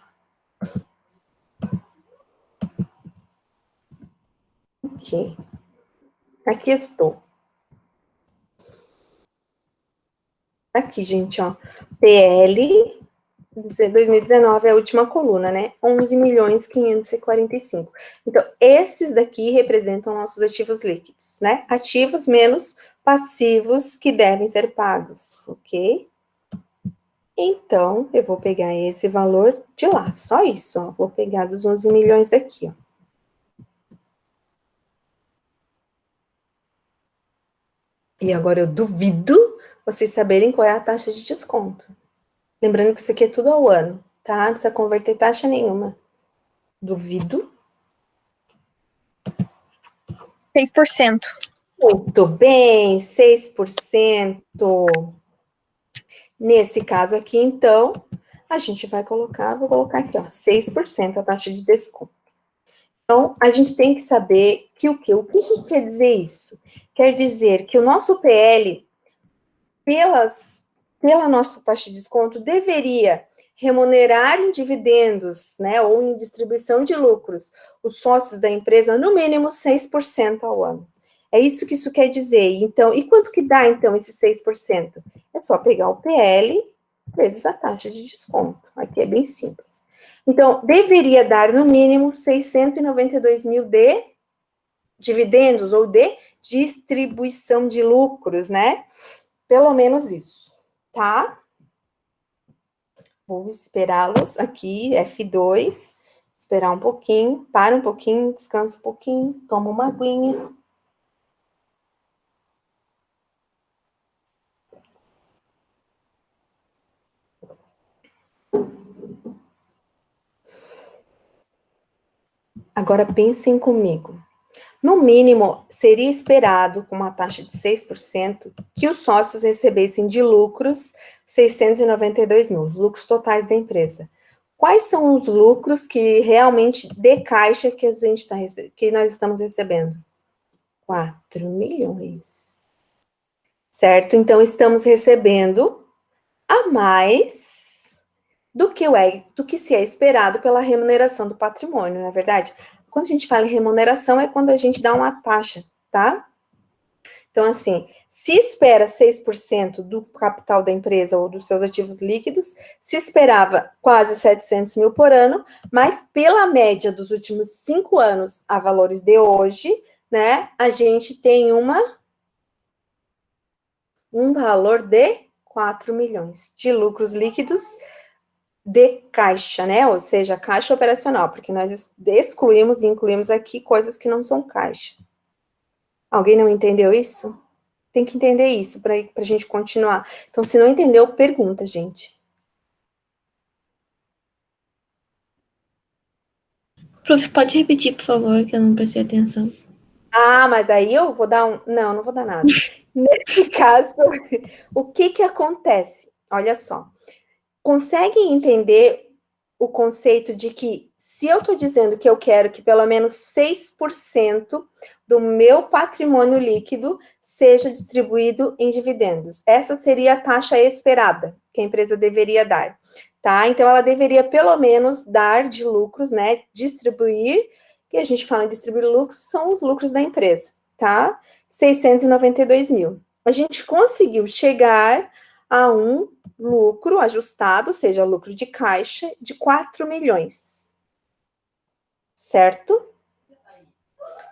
Ok. Aqui estou. Aqui, gente, ó. PL 2019 é a última coluna, né? 11.545. Então, esses daqui representam nossos ativos líquidos, né? Ativos menos passivos que devem ser pagos, ok? Então, eu vou pegar esse valor de lá, só isso, ó. Vou pegar dos 11 milhões daqui, ó. E agora eu duvido vocês saberem qual é a taxa de desconto. Lembrando que isso aqui é tudo ao ano, tá? Não precisa converter taxa nenhuma. Duvido. 6%. Muito bem, 6%. Nesse caso aqui, então, a gente vai colocar, vou colocar aqui, ó, 6% a taxa de desconto. Então, a gente tem que saber que o quê? O que quer dizer isso? Quer dizer que o nosso PL, pela nossa taxa de desconto, deveria remunerar em dividendos, né, ou em distribuição de lucros, os sócios da empresa, no mínimo 6% ao ano. É isso que isso quer dizer. Então, e quanto que dá, então, esse 6%? É só pegar o PL vezes a taxa de desconto. Aqui é bem simples. Então, deveria dar, no mínimo, 692 mil de dividendos ou de distribuição de lucros, né? Pelo menos isso, tá? Vou esperá-los aqui, F2, esperar um pouquinho, para um pouquinho, descansa um pouquinho, toma uma aguinha. Agora pensem comigo. No mínimo, seria esperado, com uma taxa de 6%, que os sócios recebessem de lucros 692 mil, os lucros totais da empresa. Quais são os lucros que realmente de caixa que, que nós estamos recebendo? 4 milhões. Certo? Então, estamos recebendo a mais do que se é esperado pela remuneração do patrimônio, não é verdade? Quando a gente fala em remuneração, é quando a gente dá uma taxa, tá? Então, assim, se espera 6% do capital da empresa ou dos seus ativos líquidos, se esperava quase 700 mil por ano, mas pela média dos últimos 5 anos a valores de hoje, né, a gente tem um valor de 4 milhões de lucros líquidos de caixa, né? Ou seja, caixa operacional, porque nós excluímos e incluímos aqui coisas que não são caixa. Alguém não entendeu isso? Tem que entender isso para a gente continuar. Então, se não entendeu, pergunta, gente. Prof, pode repetir, por favor, que eu não prestei atenção. Ah, mas aí eu vou dar um... Não, não vou dar nada. Nesse caso, o que acontece? Olha só. Conseguem entender o conceito de que se eu estou dizendo que eu quero que pelo menos 6% do meu patrimônio líquido seja distribuído em dividendos? Essa seria a taxa esperada que a empresa deveria dar, tá? Então, ela deveria pelo menos dar de lucros, né? Distribuir, que a gente fala em distribuir lucros, são os lucros da empresa, tá? 692 mil. A gente conseguiu chegar a um lucro ajustado, ou seja, lucro de caixa, de 4 milhões. Certo?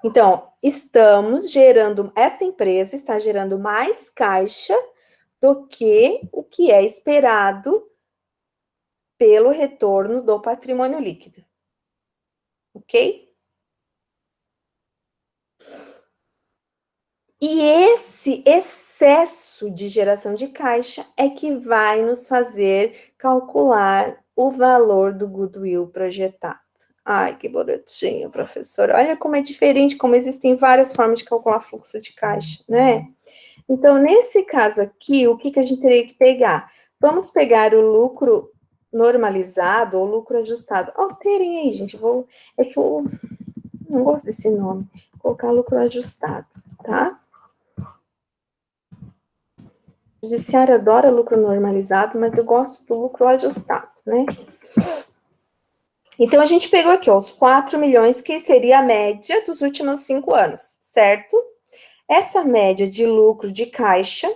Então, estamos gerando, essa empresa está gerando mais caixa do que o que é esperado pelo retorno do patrimônio líquido. Ok? E esse excesso de geração de caixa é que vai nos fazer calcular o valor do goodwill projetado. Ai, que bonitinho, professor. Olha como é diferente, como existem várias formas de calcular fluxo de caixa, né? Então, nesse caso aqui, o que que a gente teria que pegar? Vamos pegar o lucro normalizado ou lucro ajustado. Alterem aí, gente. É que eu não gosto desse nome. Vou colocar lucro ajustado, tá? O judiciário adora lucro normalizado, mas eu gosto do lucro ajustado, né? Então, a gente pegou aqui, ó, os 4 milhões, que seria a média dos últimos 5 anos, certo? Essa média de lucro de caixa,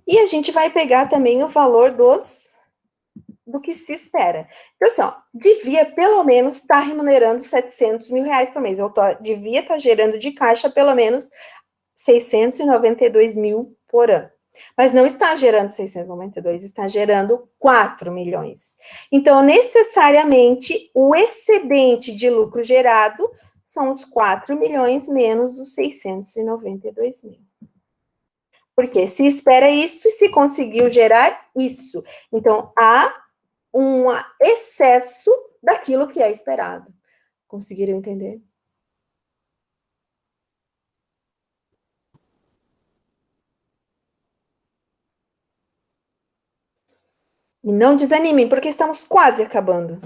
e a gente vai pegar também o valor do que se espera. Então, assim, ó, devia pelo menos estar remunerando 700 mil reais por mês. Devia estar gerando de caixa pelo menos 692 mil por ano. Mas não está gerando 692, está gerando 4 milhões. Então, necessariamente, o excedente de lucro gerado são os 4 milhões menos os 692 mil. Porque se espera isso e se conseguiu gerar isso. Então, há um excesso daquilo que é esperado. Conseguiram entender? E não desanimem, porque estamos quase acabando.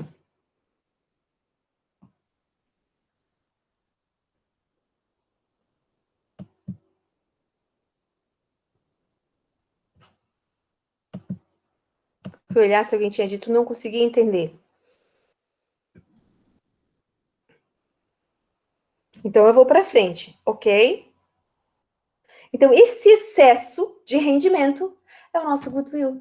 Fui olhar se alguém tinha dito, não consegui entender. Então, eu vou para frente, ok? Então, esse excesso de rendimento é o nosso goodwill.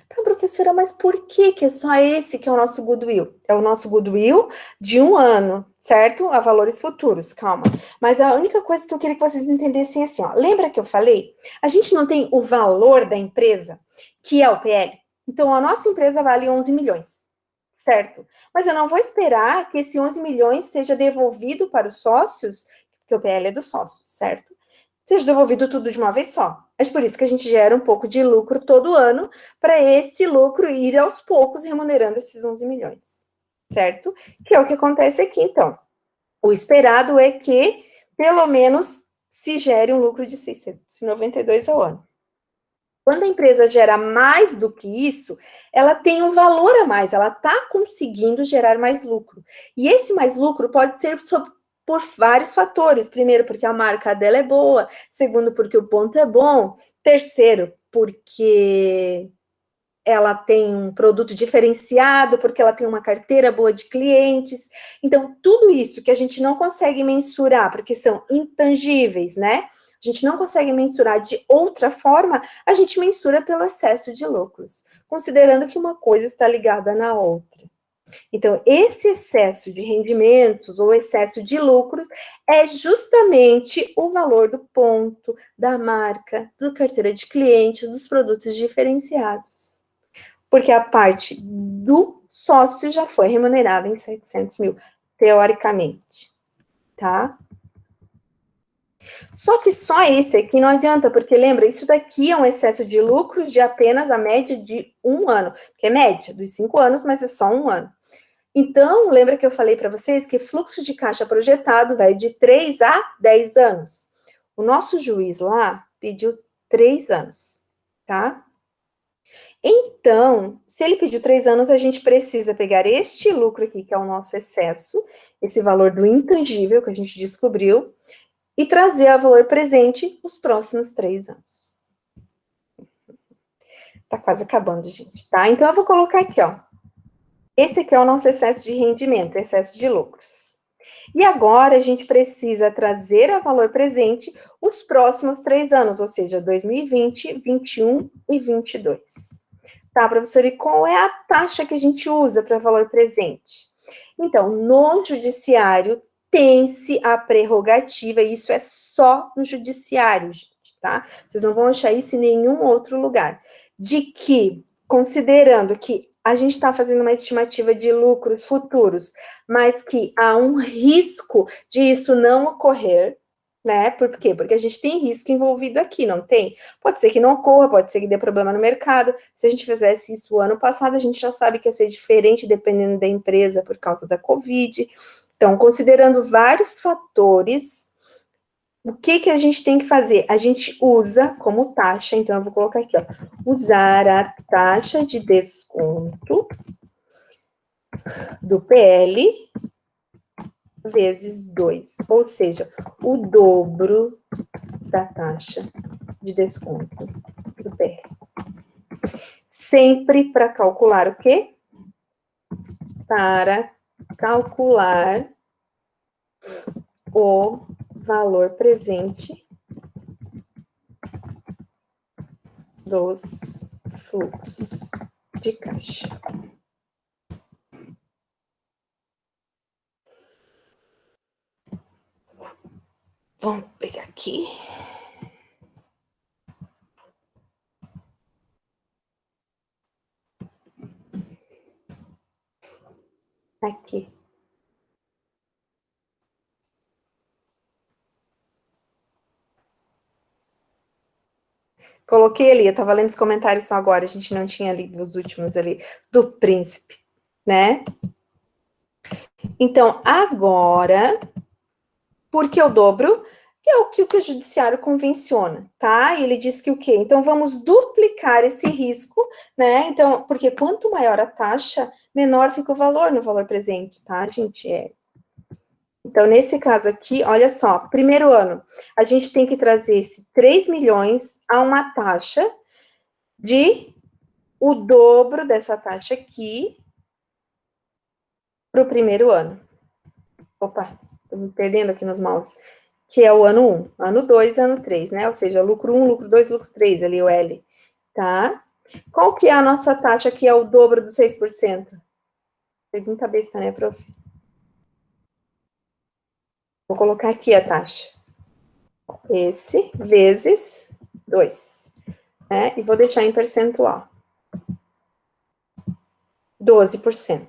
Tá, professora, mas por que é só esse que é o nosso goodwill? É o nosso goodwill de 1 ano, certo? A valores futuros, calma. Mas a única coisa que eu queria que vocês entendessem é assim, ó. Lembra que eu falei? A gente não tem o valor da empresa, que é o PL. Então, a nossa empresa vale 11 milhões, certo? Mas eu não vou esperar que esse 11 milhões seja devolvido para os sócios, porque o PL é dos sócios, certo? Seja devolvido tudo de uma vez só. Mas por isso que a gente gera um pouco de lucro todo ano, para esse lucro ir aos poucos remunerando esses 11 milhões, certo? Que é o que acontece aqui, então. O esperado é que, pelo menos, se gere um lucro de 692 ao ano. Quando a empresa gera mais do que isso, ela tem um valor a mais, ela está conseguindo gerar mais lucro. E esse mais lucro pode ser por vários fatores. Primeiro, porque a marca dela é boa. Segundo, porque o ponto é bom. Terceiro, porque ela tem um produto diferenciado, porque ela tem uma carteira boa de clientes. Então, tudo isso que a gente não consegue mensurar, porque são intangíveis, né? A gente não consegue mensurar de outra forma, a gente mensura pelo excesso de lucros, considerando que uma coisa está ligada na outra. Então, esse excesso de rendimentos ou excesso de lucros é justamente o valor do ponto, da marca, da carteira de clientes, dos produtos diferenciados. Porque a parte do sócio já foi remunerada em 700 mil, teoricamente, tá? Só que só esse aqui não adianta, porque lembra, isso daqui é um excesso de lucros de apenas a média de 1 ano, que é média dos 5 anos, mas é só 1 ano. Então, lembra que eu falei para vocês que fluxo de caixa projetado vai de 3 a 10 anos. O nosso juiz lá pediu 3 anos, tá? Então, se ele pediu 3 anos, a gente precisa pegar este lucro aqui, que é o nosso excesso, esse valor do intangível que a gente descobriu, e trazer a valor presente os próximos 3 anos. Tá quase acabando, gente, tá? Então, eu vou colocar aqui, ó. Esse aqui é o nosso excesso de rendimento, excesso de lucros. E agora, a gente precisa trazer a valor presente os próximos 3 anos, ou seja, 2020, 21 e 22. Tá, professor? E qual é a taxa que a gente usa para valor presente? Então, no judiciário, tem-se a prerrogativa, e isso é só no judiciário, gente, tá? Vocês não vão achar isso em nenhum outro lugar. De que, considerando que a gente está fazendo uma estimativa de lucros futuros, mas que há um risco de isso não ocorrer, né? Por quê? Porque a gente tem risco envolvido aqui, não tem? Pode ser que não ocorra, pode ser que dê problema no mercado. Se a gente fizesse isso o ano passado, a gente já sabe que ia ser diferente dependendo da empresa por causa da Covid. Então, considerando vários fatores, o que a gente tem que fazer? A gente usa como taxa, então eu vou colocar aqui, ó, usar a taxa de desconto do PL vezes 2, ou seja, o dobro da taxa de desconto do PL. Sempre para calcular o quê? Para calcular o valor presente dos fluxos de caixa. Vamos pegar aqui. Aqui. Coloquei ali, eu estava lendo os comentários só agora, a gente não tinha lido os últimos ali, do príncipe, né? Então, agora, por que o dobro? Que é o que o judiciário convenciona, tá? E ele diz que o quê? Então, vamos duplicar esse risco, né? Então, porque quanto maior a taxa, menor fica o valor no valor presente, tá, gente? Então, nesse caso aqui, olha só, primeiro ano, a gente tem que trazer esse 3 milhões a uma taxa de o dobro dessa taxa aqui para o primeiro ano. Opa, estou me perdendo aqui nos moldes. Que é o ano 1, ano 2, ano 3, né? Ou seja, lucro 1, lucro 2, lucro 3, ali o L, tá? Qual que é a nossa taxa que é o dobro do 6%? Pergunta besta, né, prof? Vou colocar aqui a taxa. Esse vezes 2, né? E vou deixar em percentual. 12%,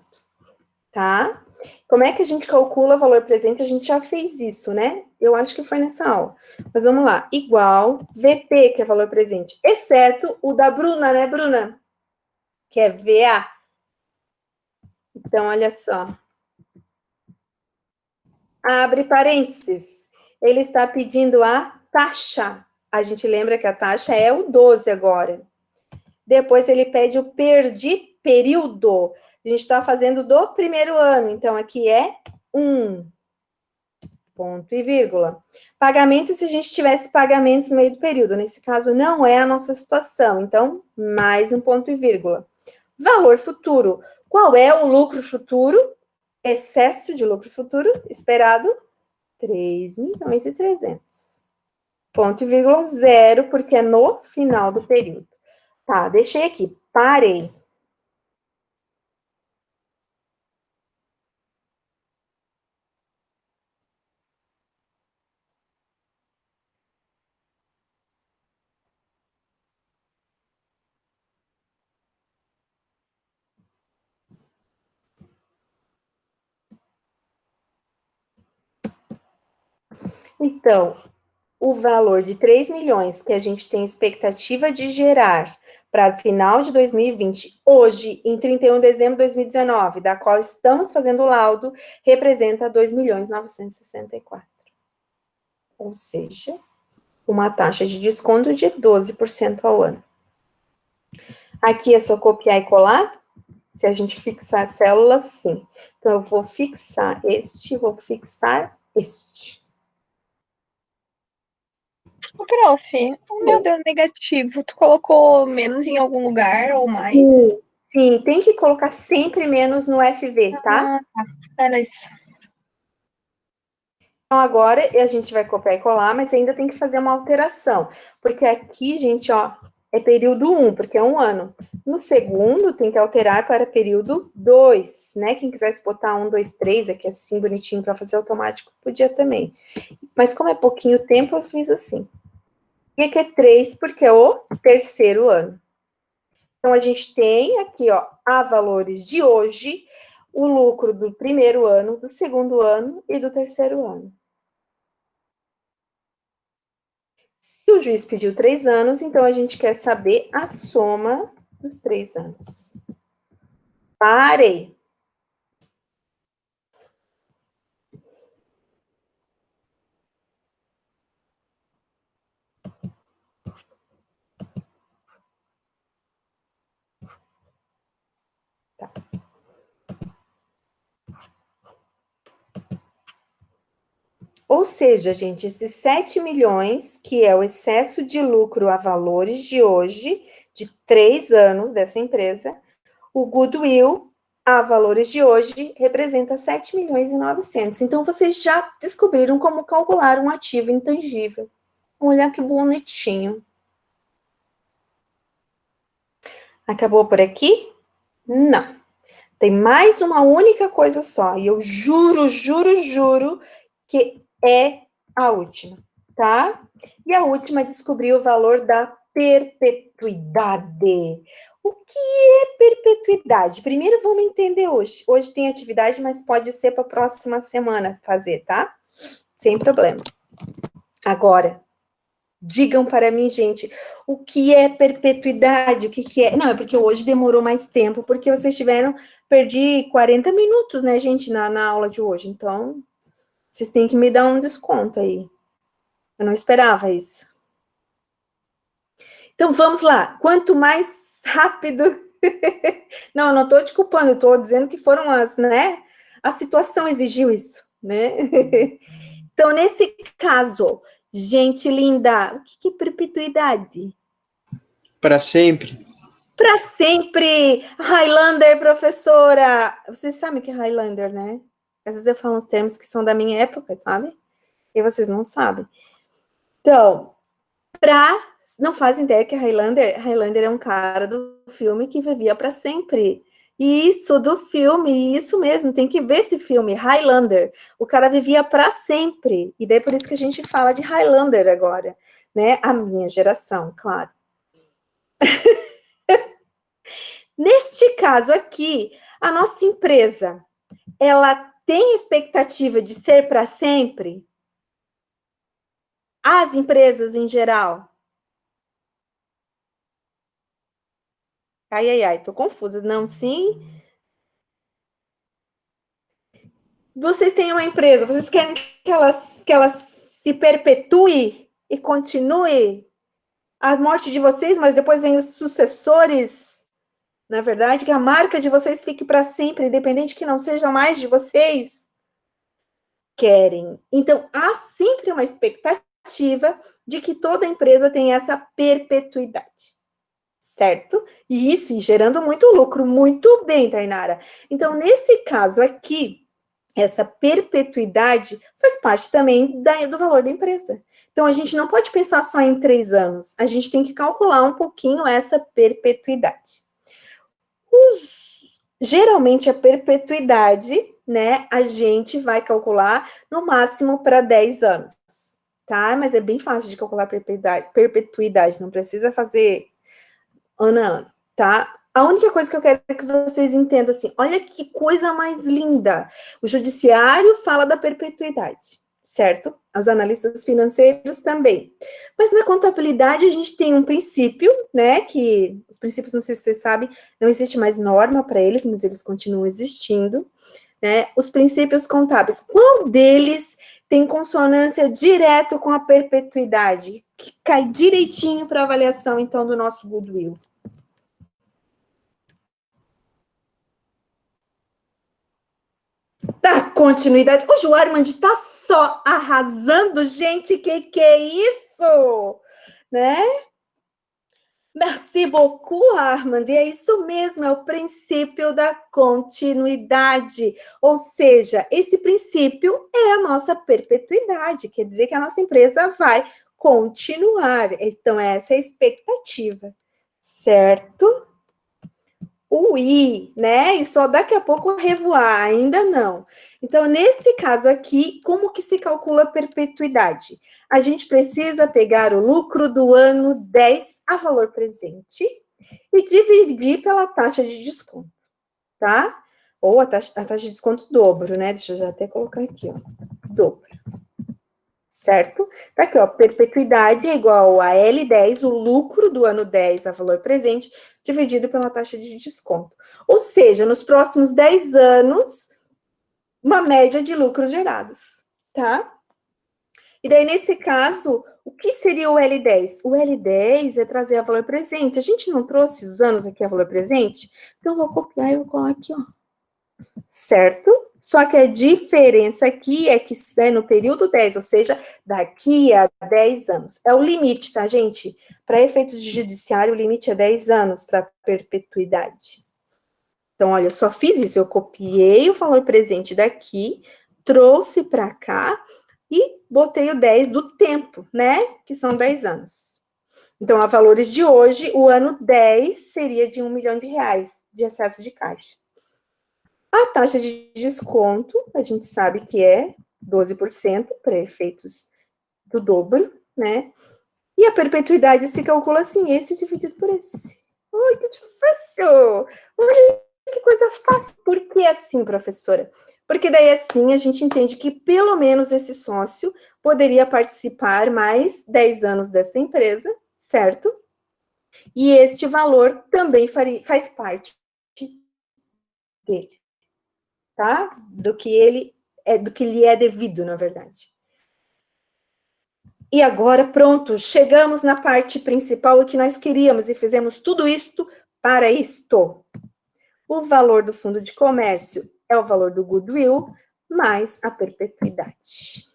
tá? Como é que a gente calcula o valor presente? A gente já fez isso, né? Eu acho que foi nessa aula. Mas vamos lá. Igual VP, que é valor presente, exceto o da Bruna, né, Bruna? Que é VA. Então, olha só. Abre parênteses. Ele está pedindo a taxa. A gente lembra que a taxa é o 12 agora. Depois ele pede o perdi período. A gente está fazendo do primeiro ano. Então, aqui é 1. Ponto e vírgula. Pagamento se a gente tivesse pagamentos no meio do período. Nesse caso, não é a nossa situação. Então, mais um ponto e vírgula. Valor futuro. Qual é o lucro futuro? Excesso de lucro futuro esperado? 3 milhões e 300. Ponto e vírgula zero, porque é no final do período. Tá, deixei aqui. Parei. Então, o valor de 3 milhões que a gente tem expectativa de gerar para final de 2020, hoje, em 31 de dezembro de 2019, da qual estamos fazendo o laudo, representa 2 milhões 964. Ou seja, uma taxa de desconto de 12% ao ano. Aqui é só copiar e colar. Se a gente fixar as células, sim. Então, eu vou fixar este, vou fixar este. Ô, prof, o meu deu negativo. Tu colocou menos em algum lugar ou mais? Sim, tem que colocar sempre menos no FV, tá? Tá. Era isso. Então, agora a gente vai copiar e colar, mas ainda tem que fazer uma alteração. Porque aqui, gente, ó, é período 1, porque é um ano. No segundo, tem que alterar para período 2, né? Quem quisesse botar 1, 2, 3 aqui assim, bonitinho, para fazer automático, podia também. Mas como é pouquinho tempo, eu fiz assim. E aqui é 3, porque é o terceiro ano. Então, a gente tem aqui, ó, a valores de hoje, o lucro do primeiro ano, do segundo ano e do terceiro ano. Se o juiz pediu 3 anos, então a gente quer saber a soma dos 3 anos. Parei. Tá. Ou seja, gente, esses 7 milhões, que é o excesso de lucro a valores de hoje, de 3 anos dessa empresa, o goodwill a valores de hoje representa 7 milhões e 900. Então, vocês já descobriram como calcular um ativo intangível. Olha que bonitinho. Acabou por aqui? Não. Tem mais uma única coisa só, e eu juro, juro, juro que é a última, tá? E a última é descobrir o valor da perpetuidade. O que é perpetuidade? Primeiro vamos entender hoje. Hoje tem atividade, mas pode ser para a próxima semana fazer, tá? Sem problema. Agora, digam para mim, gente, o que é perpetuidade? O que é? Não, é porque hoje demorou mais tempo, porque vocês perdi 40 minutos, né, gente, na aula de hoje. Então, vocês têm que me dar um desconto aí. Eu não esperava isso. Então, vamos lá. Quanto mais rápido... Não, eu não estou te culpando, eu estou dizendo que foram né? A situação exigiu isso, né? Então, nesse caso, gente linda, o que é perpetuidade? Para sempre. Para sempre! Highlander, professora! Vocês sabem o que é Highlander, né? Às vezes eu falo uns termos que são da minha época, sabe? E vocês não sabem. Então, não fazem ideia que Highlander é um cara do filme que vivia para sempre. Isso, do filme, isso mesmo, tem que ver esse filme, Highlander. O cara vivia para sempre. E daí por isso que a gente fala de Highlander agora, né? A minha geração, claro. Neste caso aqui, a nossa empresa, ela tem expectativa de ser para sempre? As empresas em geral? Ai, tô confusa. Não, sim? Vocês têm uma empresa, vocês querem que ela se perpetue e continue a morte de vocês, mas depois vem os sucessores, na verdade, que a marca de vocês fique para sempre, independente que não seja mais de vocês? Querem. Então, há sempre uma expectativa de que toda empresa tenha essa perpetuidade, certo? E isso gerando muito lucro, muito bem, Tainara. Então, nesse caso aqui, essa perpetuidade faz parte também do valor da empresa. Então, a gente não pode pensar só em 3 anos, a gente tem que calcular um pouquinho essa perpetuidade. Geralmente, a perpetuidade, né, a gente vai calcular no máximo para 10 anos, tá? Mas é bem fácil de calcular perpetuidade, não precisa fazer ano a ano, tá? A única coisa que eu quero que vocês entendam assim, olha que coisa mais linda. O judiciário fala da perpetuidade, certo? Os analistas financeiros também. Mas na contabilidade a gente tem um princípio, né, que os princípios, não sei se vocês sabem, não existe mais norma para eles, mas eles continuam existindo, né? Os princípios contábeis, qual deles tem consonância direto com a perpetuidade, que cai direitinho para a avaliação, então, do nosso goodwill? Da continuidade. Hoje o Armand tá só arrasando, gente. Que é isso? Né? Merci beaucoup, Armand. E é isso mesmo, é o princípio da continuidade. Ou seja, esse princípio é a nossa perpetuidade. Quer dizer que a nossa empresa vai continuar. Então, essa é a expectativa. Certo? O I, né? E só daqui a pouco revoar, ainda não. Então, nesse caso aqui, como que se calcula a perpetuidade? A gente precisa pegar o lucro do ano 10 a valor presente e dividir pela taxa de desconto, tá? Ou a taxa de desconto dobro, né? Deixa eu já até colocar aqui, ó. Dobro. certo? Tá aqui, ó, perpetuidade é igual a L10, o lucro do ano 10 a valor presente, dividido pela taxa de desconto. Ou seja, nos próximos 10 anos, uma média de lucros gerados, tá? E daí, nesse caso, o que seria o L10? O L10 é trazer a valor presente. A gente não trouxe os anos aqui a valor presente? Então, eu vou copiar e vou colar aqui, ó. Certo? Só que a diferença aqui é que é no período 10, ou seja, daqui a 10 anos. É o limite, tá, gente? Para efeitos de judiciário, o limite é 10 anos para perpetuidade. Então, olha, eu só fiz isso. Eu copiei o valor presente daqui, trouxe para cá, e botei o 10 do tempo, né? Que são 10 anos. Então, a valores de hoje, o ano 10 seria de R$1 milhão de excesso de caixa. A taxa de desconto, a gente sabe que é 12% para efeitos do dobro, né? E a perpetuidade se calcula assim, esse dividido por esse. Ai, que difícil! Ai, que coisa fácil. Por que assim, professora? Porque daí, assim, a gente entende que pelo menos esse sócio poderia participar mais 10 anos dessa empresa, certo? E este valor também faz parte dele, tá? Do que lhe é devido, na verdade. E agora, pronto, chegamos na parte principal que nós queríamos e fizemos tudo isto para isto. O valor do fundo de comércio é o valor do goodwill mais a perpetuidade.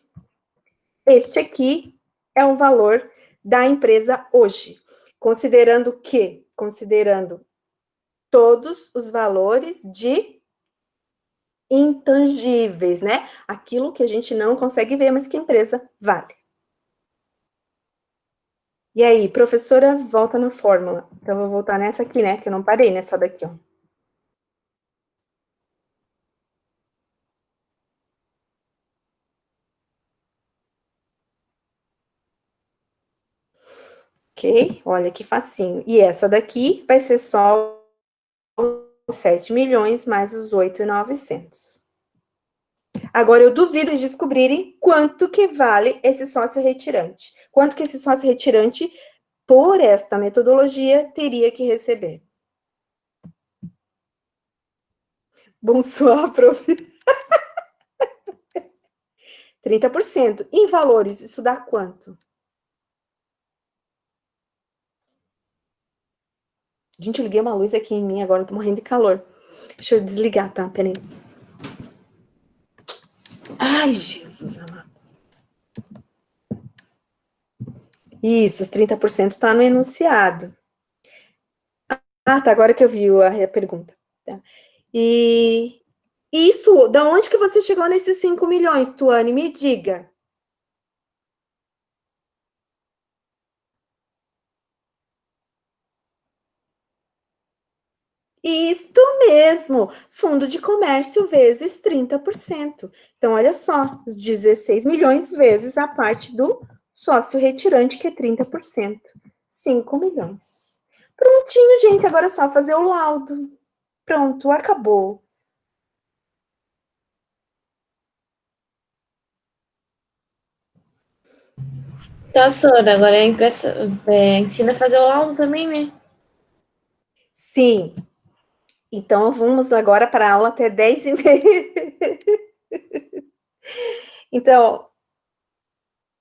Este aqui é o valor da empresa hoje, considerando todos os valores de intangíveis, né? Aquilo que a gente não consegue ver, mas que a empresa vale. E aí, professora, volta na fórmula. Então, eu vou voltar nessa aqui, né? Que eu não parei nessa daqui, ó. Ok? Olha que facinho. E essa daqui vai ser só os 7 milhões mais os 8.900. Agora, eu duvido de descobrirem quanto que vale esse sócio retirante. Quanto que esse sócio retirante, por esta metodologia, teria que receber. Bonsoir, prof. 30%. Em valores, isso dá quanto? Gente, eu liguei uma luz aqui em mim, agora eu tô morrendo de calor. Deixa eu desligar, tá? Peraí. Ai, Jesus amado. Isso, os 30% tá no enunciado. Ah, tá, agora que eu vi a pergunta. Tá. E isso, da onde que você chegou nesses 5 milhões, Tuane? Me diga. Isto mesmo, fundo de comércio vezes 30%. Então, olha só, os 16 milhões vezes a parte do sócio retirante, que é 30%. 5 milhões. Prontinho, gente, agora é só fazer o laudo. Pronto, acabou. Tá, Sora, agora ensina a fazer o laudo também, né? Sim. Então, vamos agora para a aula até 10h30. Então,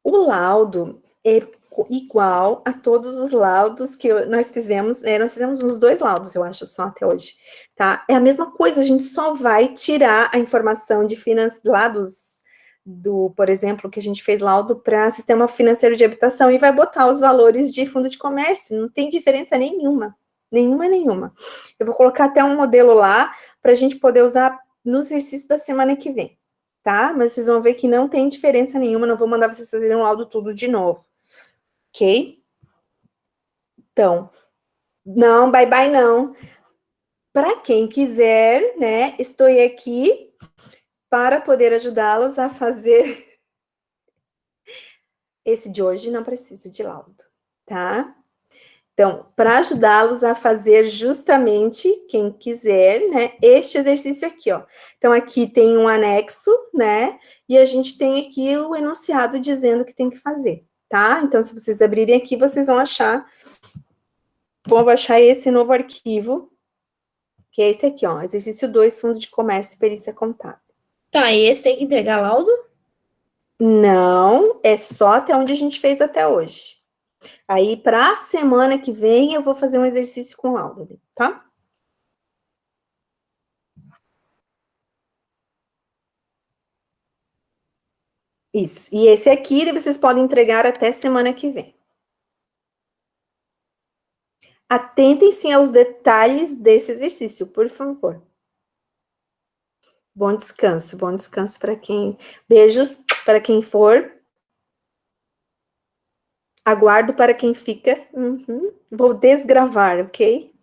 o laudo é igual a todos os laudos que nós fizemos. Nós fizemos uns 2 laudos, eu acho, só até hoje, tá? É a mesma coisa, a gente só vai tirar a informação de lá por exemplo, que a gente fez laudo para sistema financeiro de habitação e vai botar os valores de fundo de comércio. Não tem diferença nenhuma. Nenhuma. Eu vou colocar até um modelo lá para a gente poder usar no exercício da semana que vem, tá? Mas vocês vão ver que não tem diferença nenhuma, não vou mandar vocês fazerem um laudo tudo de novo, ok? Então, não, bye bye não. Para quem quiser, né, estou aqui para poder ajudá-los a fazer esse de hoje, não precisa de laudo, tá? Então, para ajudá-los a fazer justamente, quem quiser, né, este exercício aqui, ó. Então, aqui tem um anexo, né, e a gente tem aqui o enunciado dizendo o que tem que fazer, tá? Então, se vocês abrirem aqui, vocês vão achar esse novo arquivo, que é esse aqui, ó, exercício 2, Fundo de Comércio e Perícia Contábil. Tá, e esse tem que entregar laudo? Não, é só até onde a gente fez até hoje. Aí, para a semana que vem, eu vou fazer um exercício com laudo, tá? Isso. E esse aqui, vocês podem entregar até semana que vem. Atentem-se aos detalhes desse exercício, por favor. Bom descanso para quem... Beijos para quem for. Aguardo para quem fica. Vou desgravar, ok?